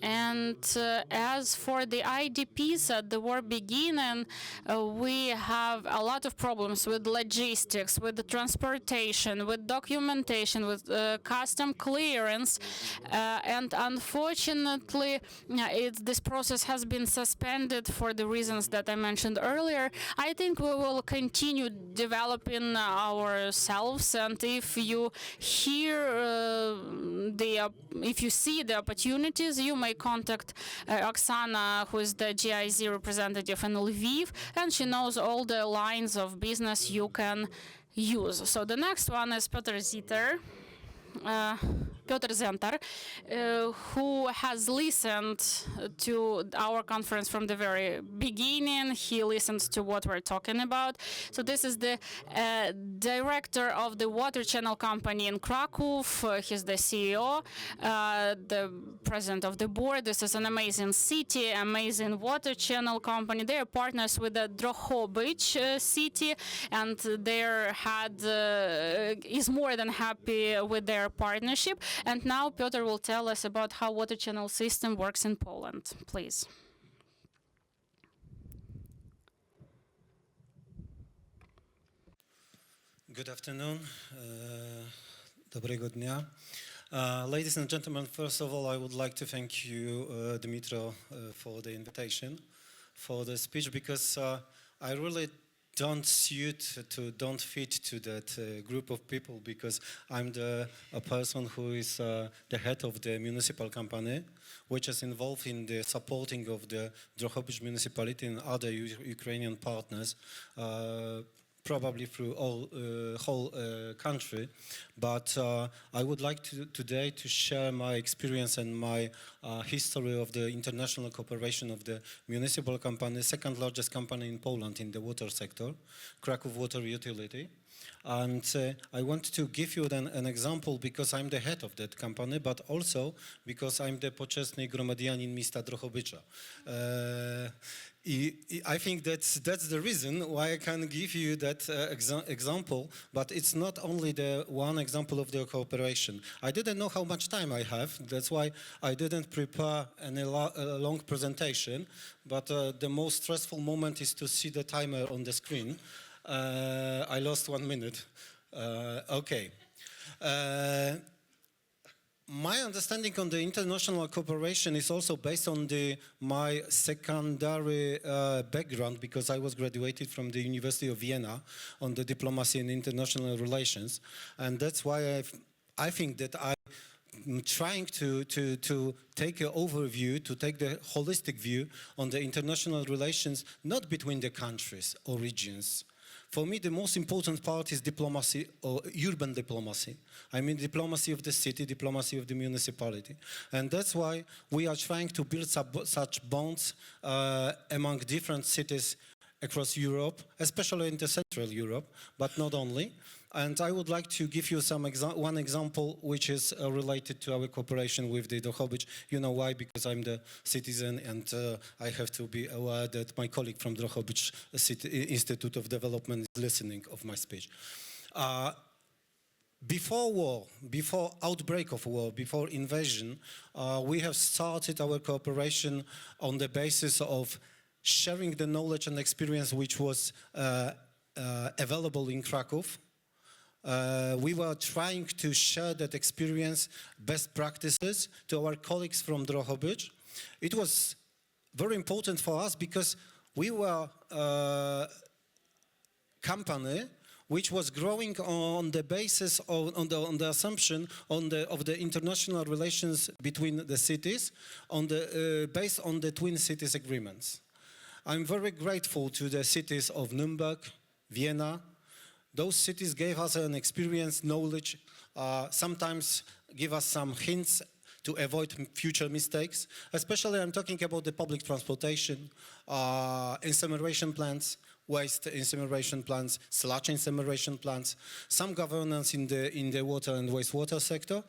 Speaker 5: And as for the IDPs at the war beginning, we have a lot of problems with logistics, with the transportation, with documentation, with custom clearance. And unfortunately, this process has been suspended for the reasons that I mentioned earlier. I think we will continue developing ourselves, and if you hear if you see the opportunities, you may contact Oksana, who is the GIZ representative in Lviv, and she knows all the lines of business you can use. So the next one is Piotr Ziter. Piotr Zentar, who has listened to our conference from the very beginning. He listened to what we're talking about. So this is the director of the water channel company in Krakow. He's the CEO, the president of the board. This is an amazing city, amazing water channel company. They are partners with the Drohobych city, and their head is more than happy with their partnership. And now Piotr will tell us about how water channel system works in Poland. Please.
Speaker 8: Good afternoon. Dobrego dnia. Ladies and gentlemen, first of all, I would like to thank you, Dmitro, for the invitation, for the speech, because I really don't fit to that group of people, because I'm a person who is the head of the municipal company, which is involved in the supporting of the Drohobych municipality and other Ukrainian partners, probably through whole country. But I would like today to share my experience and my history of the international cooperation of the municipal company, second largest company in Poland in the water sector, Kraków Water Utility. And I want to give you an example, because I'm the head of that company, but also because I'm the poczesny gromadianin miasta Drohobycza. I think that's the reason why I can give you that example, but it's not only the one example of the cooperation. I didn't know how much time I have, that's why I didn't prepare any long presentation, but the most stressful moment is to see the timer on the screen. I lost 1 minute. Okay. My understanding on the international cooperation is also based on my secondary background, because I was graduated from the University of Vienna on the diplomacy and international relations, and that's why I think that I'm trying to take an overview, to take the holistic view on the international relations, not between the countries or regions. For me, the most important part is diplomacy, or urban diplomacy. I mean diplomacy of the city, diplomacy of the municipality. And that's why we are trying to build such bonds among different cities across Europe, especially in the Central Europe, but not only. And I would like to give you one example which is related to our cooperation with the Drohobych. You know why? Because I'm the citizen, and I have to be aware that my colleague from Drohobych Institute of Development is listening of my speech. Before war, before outbreak of war, before invasion, we have started our cooperation on the basis of sharing the knowledge and experience which was available in Krakow. We were trying to share that experience, best practices to our colleagues from Drohobych. It was very important for us because we were a company which was growing on the basis of, on the assumption of the international relations between the cities, based on the Twin Cities agreements. I'm very grateful to the cities of Nuremberg, Vienna. Those cities gave us an experience, knowledge, sometimes give us some hints to avoid future mistakes. Especially I'm talking about the public transportation, incineration plants, waste incineration plants, sludge incineration plants, some governance in the water and wastewater sector.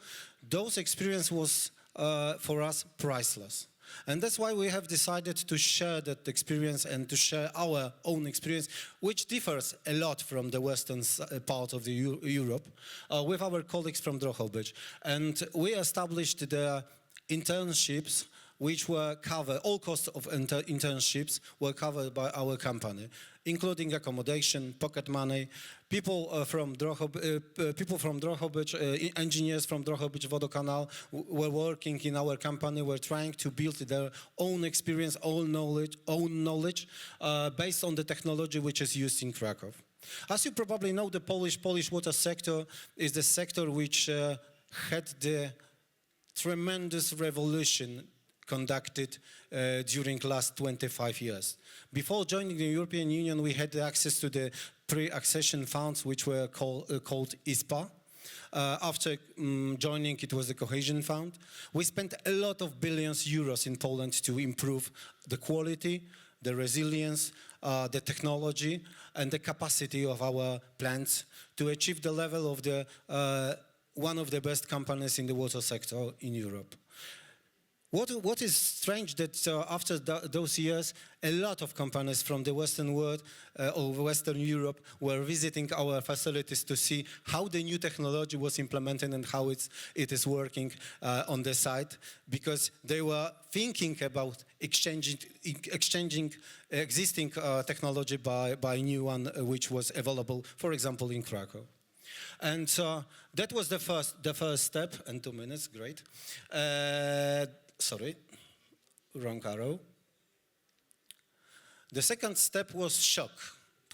Speaker 8: Those experience was for us priceless. And that's why we have decided to share that experience and to share our own experience, which differs a lot from the western part of Europe, with our colleagues from Drohobych. And we established the internships which were covered, all costs of internships were covered by our company, including accommodation, pocket money. People from Drohobych, engineers from Drohobych Vodokanal were working in our company, were trying to build their own experience, own knowledge based on the technology which is used in Krakow. As you probably know, the Polish water sector is the sector which had the tremendous revolution conducted during last 25 years. Before joining the European Union, we had access to the pre-accession funds, which were called ISPA. After joining, it was the Cohesion Fund. We spent a lot of billions euros in Poland to improve the quality, the resilience, the technology, and the capacity of our plants to achieve the level of one of the best companies in the water sector in Europe. What is strange that after those years, a lot of companies from the Western world or Western Europe were visiting our facilities to see how the new technology was implemented and how it is working on the site, because they were thinking about exchanging existing technology by new one which was available, for example, in Krakow. And that was the first step. And 2 minutes, great. Sorry, wrong arrow. The second step was shock,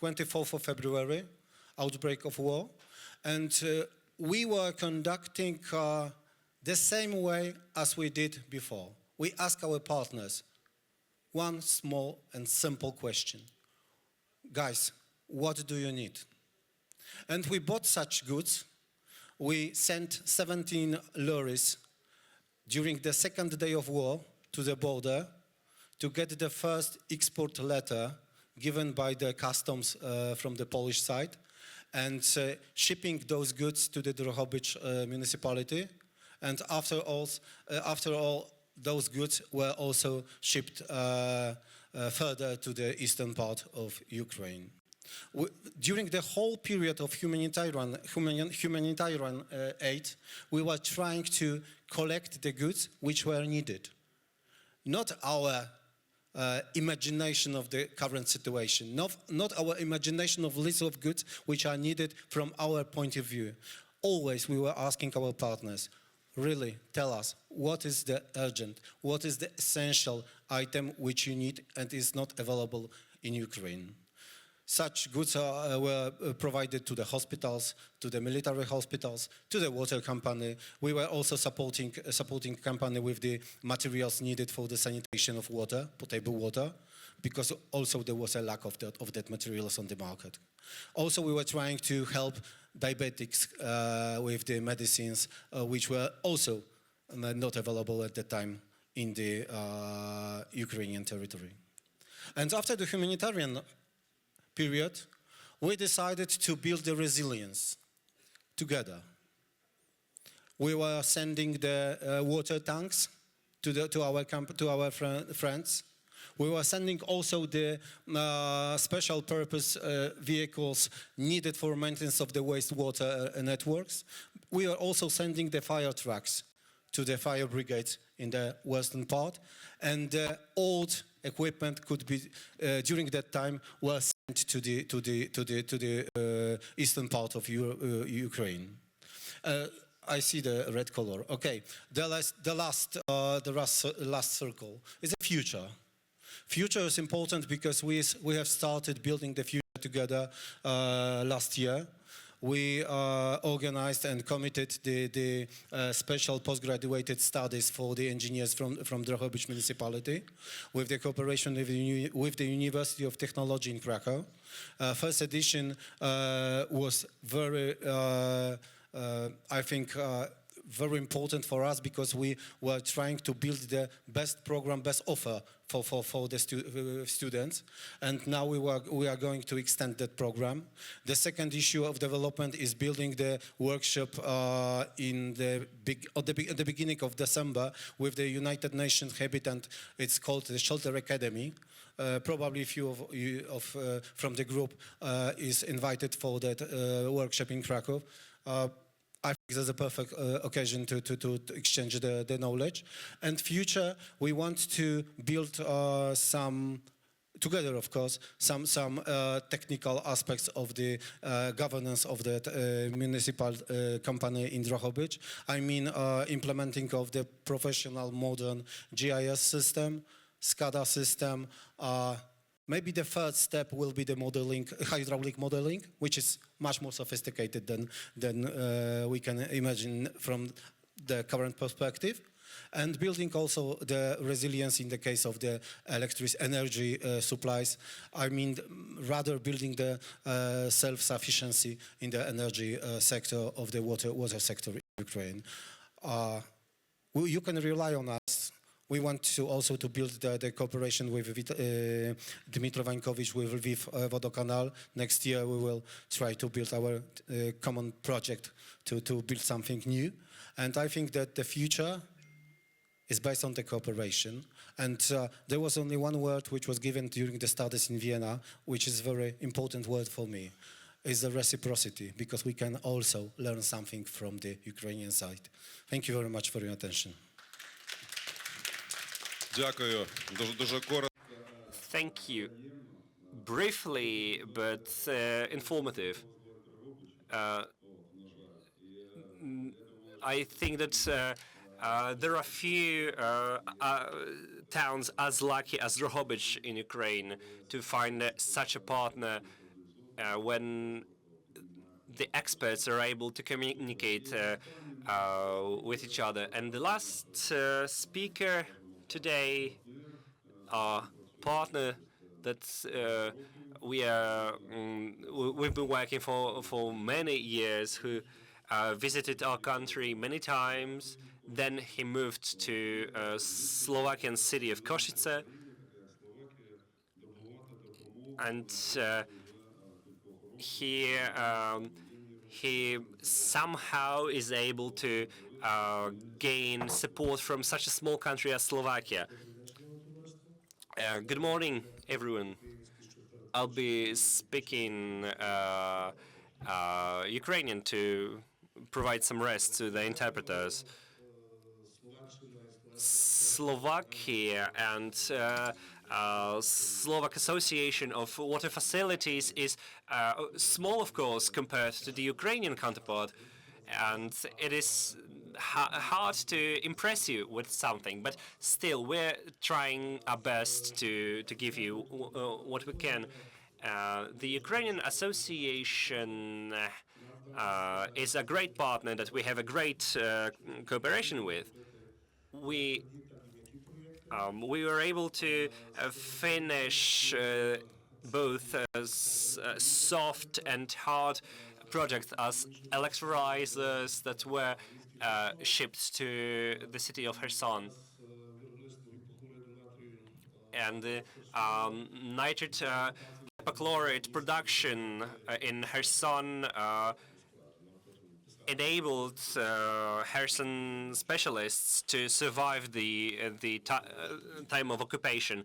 Speaker 8: 24th of February, outbreak of war. And we were conducting the same way as we did before. We asked our partners one small and simple question. Guys, what do you need? And we bought such goods. We sent 17 lorries during the second day of war to the border to get the first export letter given by the customs from the Polish side, and shipping those goods to the Drohobych municipality. And after all, those goods were also shipped further to the eastern part of Ukraine. During the whole period of humanitarian aid, we were trying to collect the goods which were needed. Not our imagination of the current situation, not our imagination of list of goods which are needed from our point of view. Always we were asking our partners, really tell us what is the urgent, what is the essential item which you need and is not available in Ukraine. Such goods were provided to the hospitals, to the military hospitals, to the water company. We were also supporting company with the materials needed for the sanitation of water, potable water, because also there was a lack of that materials on the market. Also, we were trying to help diabetics with the medicines, which were also not available at the time in the Ukrainian territory. And after the humanitarian period, we decided to build the resilience together. We were sending the water tanks to our friends. We were sending also the special purpose vehicles needed for maintenance of the wastewater networks. We are also sending the fire trucks to the fire brigades in the western part, and old equipment could be, during that time, was sent to the eastern part of Ukraine. I see the red color. Okay, the last circle is the future. Future is important because we have started building the future together last year. We organized and committed the special postgraduate studies for the engineers from Drohobych municipality with the cooperation with the University of Technology in Krakow. First edition was very, I think, very important for us because we were trying to build the best program, best offer for the students, and now we are going to extend that program. The second issue of development is building the workshop at the beginning of December with the United Nations Habitat. It's called the Shelter Academy. Probably a few of you from the group is invited for that workshop in Krakow. I think that's a perfect occasion to exchange the knowledge. And future, we want to build together, of course, some technical aspects of the governance of that municipal company in Drohobych. I mean, implementing of the professional modern GIS system, SCADA system. Maybe the third step will be the modeling, hydraulic modeling, which is much more sophisticated than we can imagine from the current perspective. And building also the resilience in the case of the energy supplies. I mean, rather building the self-sufficiency in the energy sector of the water sector in Ukraine. You can rely on us. We want to also to build the cooperation with Dmytro Vańkowicz with Lviv Vodokanal. Next year we will try to build our common project to build something new. And I think that the future is based on the cooperation. And there was only one word which was given during the studies in Vienna, which is a very important word for me, is the reciprocity, because we can also learn something from the Ukrainian side. Thank you very much for your attention.
Speaker 6: Дякую. Дуже коротко.
Speaker 1: Thank you. Briefly, but informative. I think that there are few towns as lucky as Drohobych in Ukraine to find such a partner when the experts are able to communicate with each other. And the last speaker today, our partner that we've been working for many years, who visited our country many times. Then he moved to Slovakian city of Košice, and he somehow is able to gain support from such a small country as Slovakia. Good morning, everyone. I'll be speaking Ukrainian to provide some rest to the interpreters. Slovakia and Slovak Association of Water Facilities is small, of course, compared to the Ukrainian counterpart, and it is hard to impress you with something, but still we're trying our best to give you what we can. The Ukrainian Association is a great partner that we have a great cooperation with. We were able to finish both soft and hard projects as electrolyzers that were shipped to the city of Kherson. And nitrate hypochlorite production in Kherson enabled Kherson specialists to survive the time of occupation.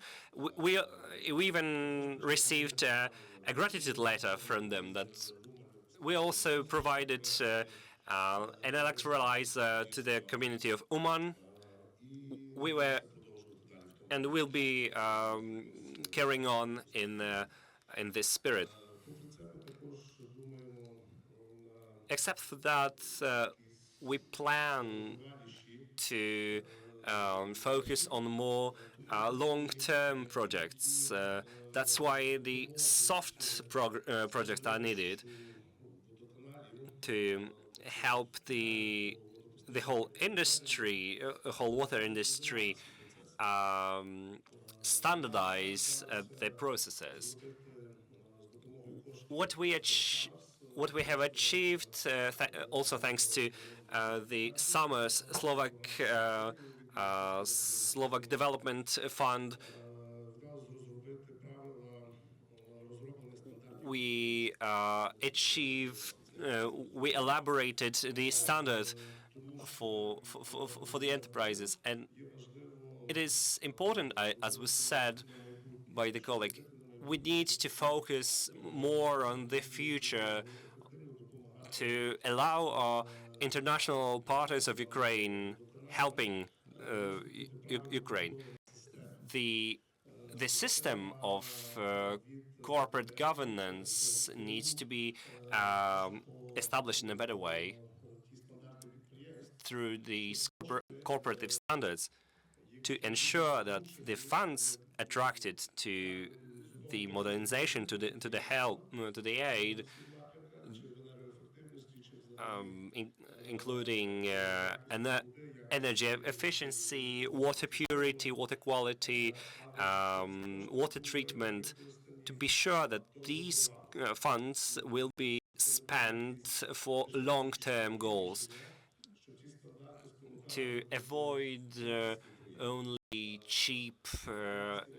Speaker 1: We even received a gratitude letter from them. That we also provided an electrolyzer to the community of Uman. We were and will be carrying on in in this spirit. Except for that, we plan to focus on more long-term projects. That's why the soft projects are needed to help the whole industry, whole water industry, standardize their processes. What we have achieved, also thanks to the summer's Slovak Development Fund, we we elaborated the standard for the enterprises, and it is important, as was said by the colleague, we need to focus more on the future to allow our international partners of Ukraine helping Ukraine. The system of corporate governance needs to be established in a better way through these cooperative standards to ensure that the funds attracted to the modernization, to the help, to the aid, including energy efficiency, water purity, water quality, water treatment, to be sure that these funds will be spent for long-term goals, to avoid only cheap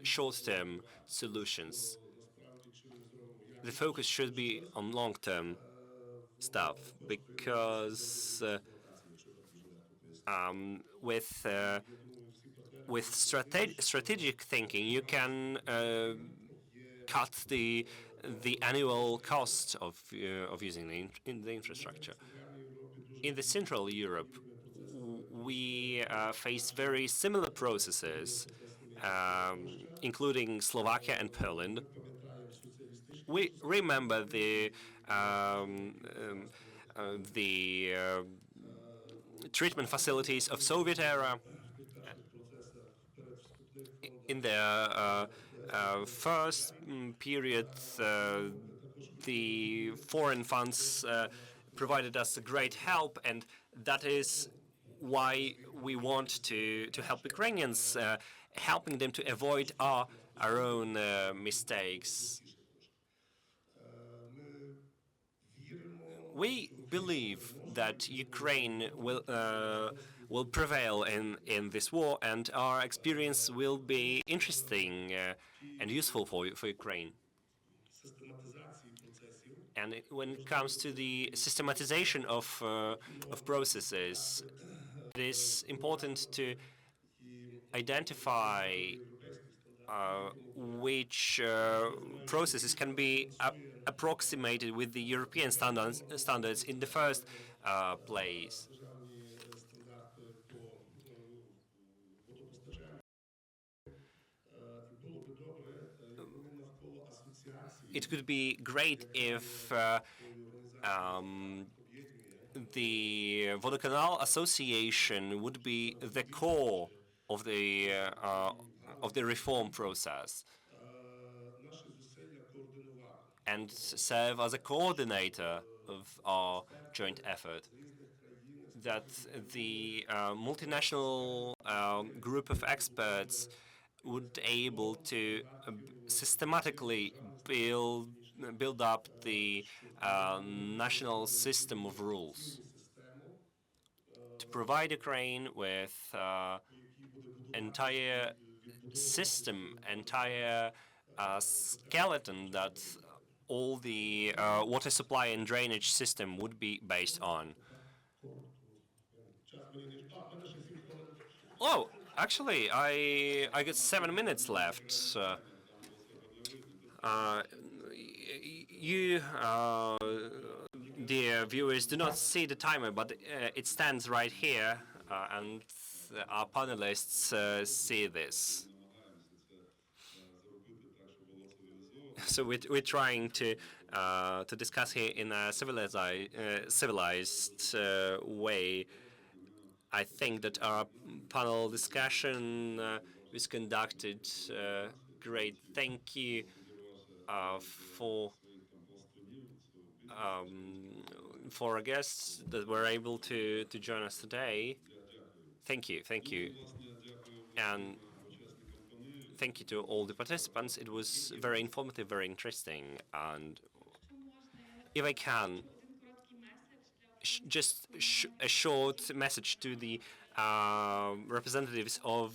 Speaker 1: short-term solutions. The focus should be on long-term stuff, because with strategic thinking you can cut the annual cost of using the infrastructure. In the Central Europe, we face very similar processes, including Slovakia and Poland. We remember the treatment facilities of Soviet era. In the first period, the foreign funds provided us a great help, and that is why we want to help Ukrainians, helping them to avoid our own mistakes. We believe that Ukraine will prevail in this war, and our experience will be interesting and useful for Ukraine. And when it comes to the systematization of processes, it is important to identify which processes can be approximated with the European standards in the first place. It could be great if the Vodokanal Association would be the core of the reform process and serve as a coordinator of our joint effort. That the multinational group of experts would be able to systematically build up the national system of rules to provide Ukraine with entire system, entire skeleton that all the water supply and drainage system would be based on. Oh, actually, I got 7 minutes left. You, dear viewers, do not see the timer, but it stands right here, and our panelists see this. So we're trying to discuss here in a civilized way. I think that our panel discussion was conducted great. Thank you for our guests that were able to join us today. Thank you, and thank you to all the participants. It was very informative, very interesting, and if I can, a short message to the representatives of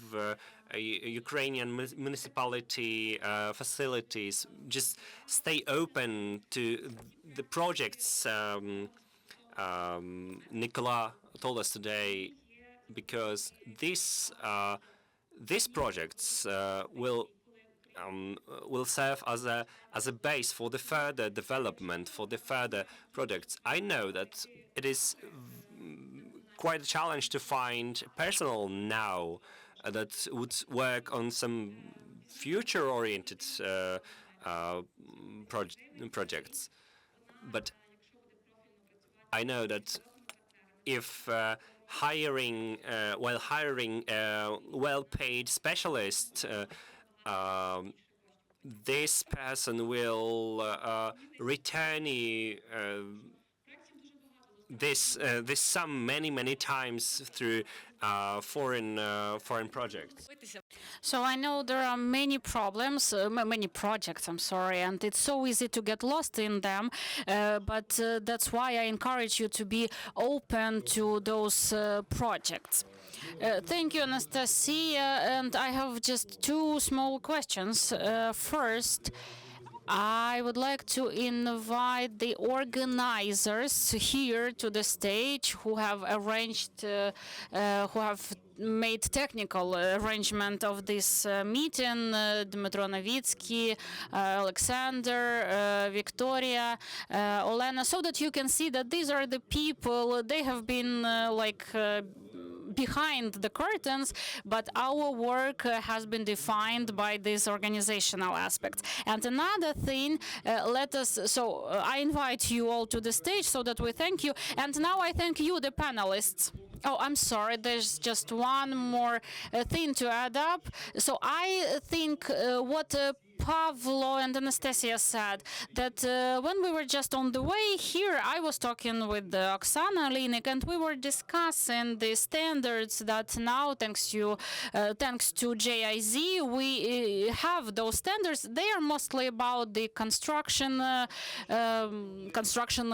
Speaker 1: Ukrainian municipality facilities. Just stay open to the projects Nicola told us today, because these projects will serve as a base for the further development, for the further projects. I know that it is quite a challenge to find personnel now that would work on some future-oriented projects. But I know that if while hiring a well-paid specialist, this person will return you this sum many times through foreign projects.
Speaker 5: So I know there are many problems, many projects, I'm sorry, and it's so easy to get lost in them, but that's why I encourage you to be open to those projects. Thank you, Anastasia, and I have just two small questions. First, I would like to invite the organizers here to the stage who have arranged, who have made technical arrangement of this meeting, Dmytro Novitsky, Alexander, Victoria, Olena, so that you can see that these are the people, they have been behind the curtains, but our work has been defined by these organizational aspects. And another thing, I invite you all to the stage so that we thank you. And now I thank you, the panelists. Oh, I'm sorry, there's just one more thing to add up. So I think what Pavlo and Anastasia said, that when we were just on the way here, I was talking with Oksana Linik, and we were discussing the standards that now, thanks to GIZ, we have those standards. They are mostly about the construction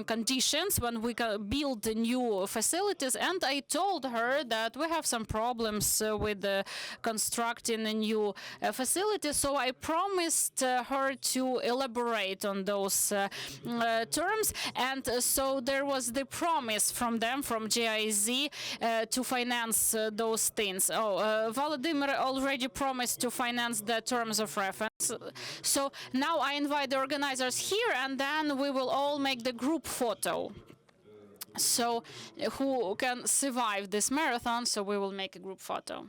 Speaker 5: conditions when we build new facilities. And I told her that we have some problems with constructing a new facility, so I promised her to elaborate on those terms, and so there was the promise from them, from GIZ, to finance those things. Volodymyr already promised to finance the terms of reference. So now I invite the organizers here, and then we will all make the group photo. So who can survive this marathon, so we will make a group photo.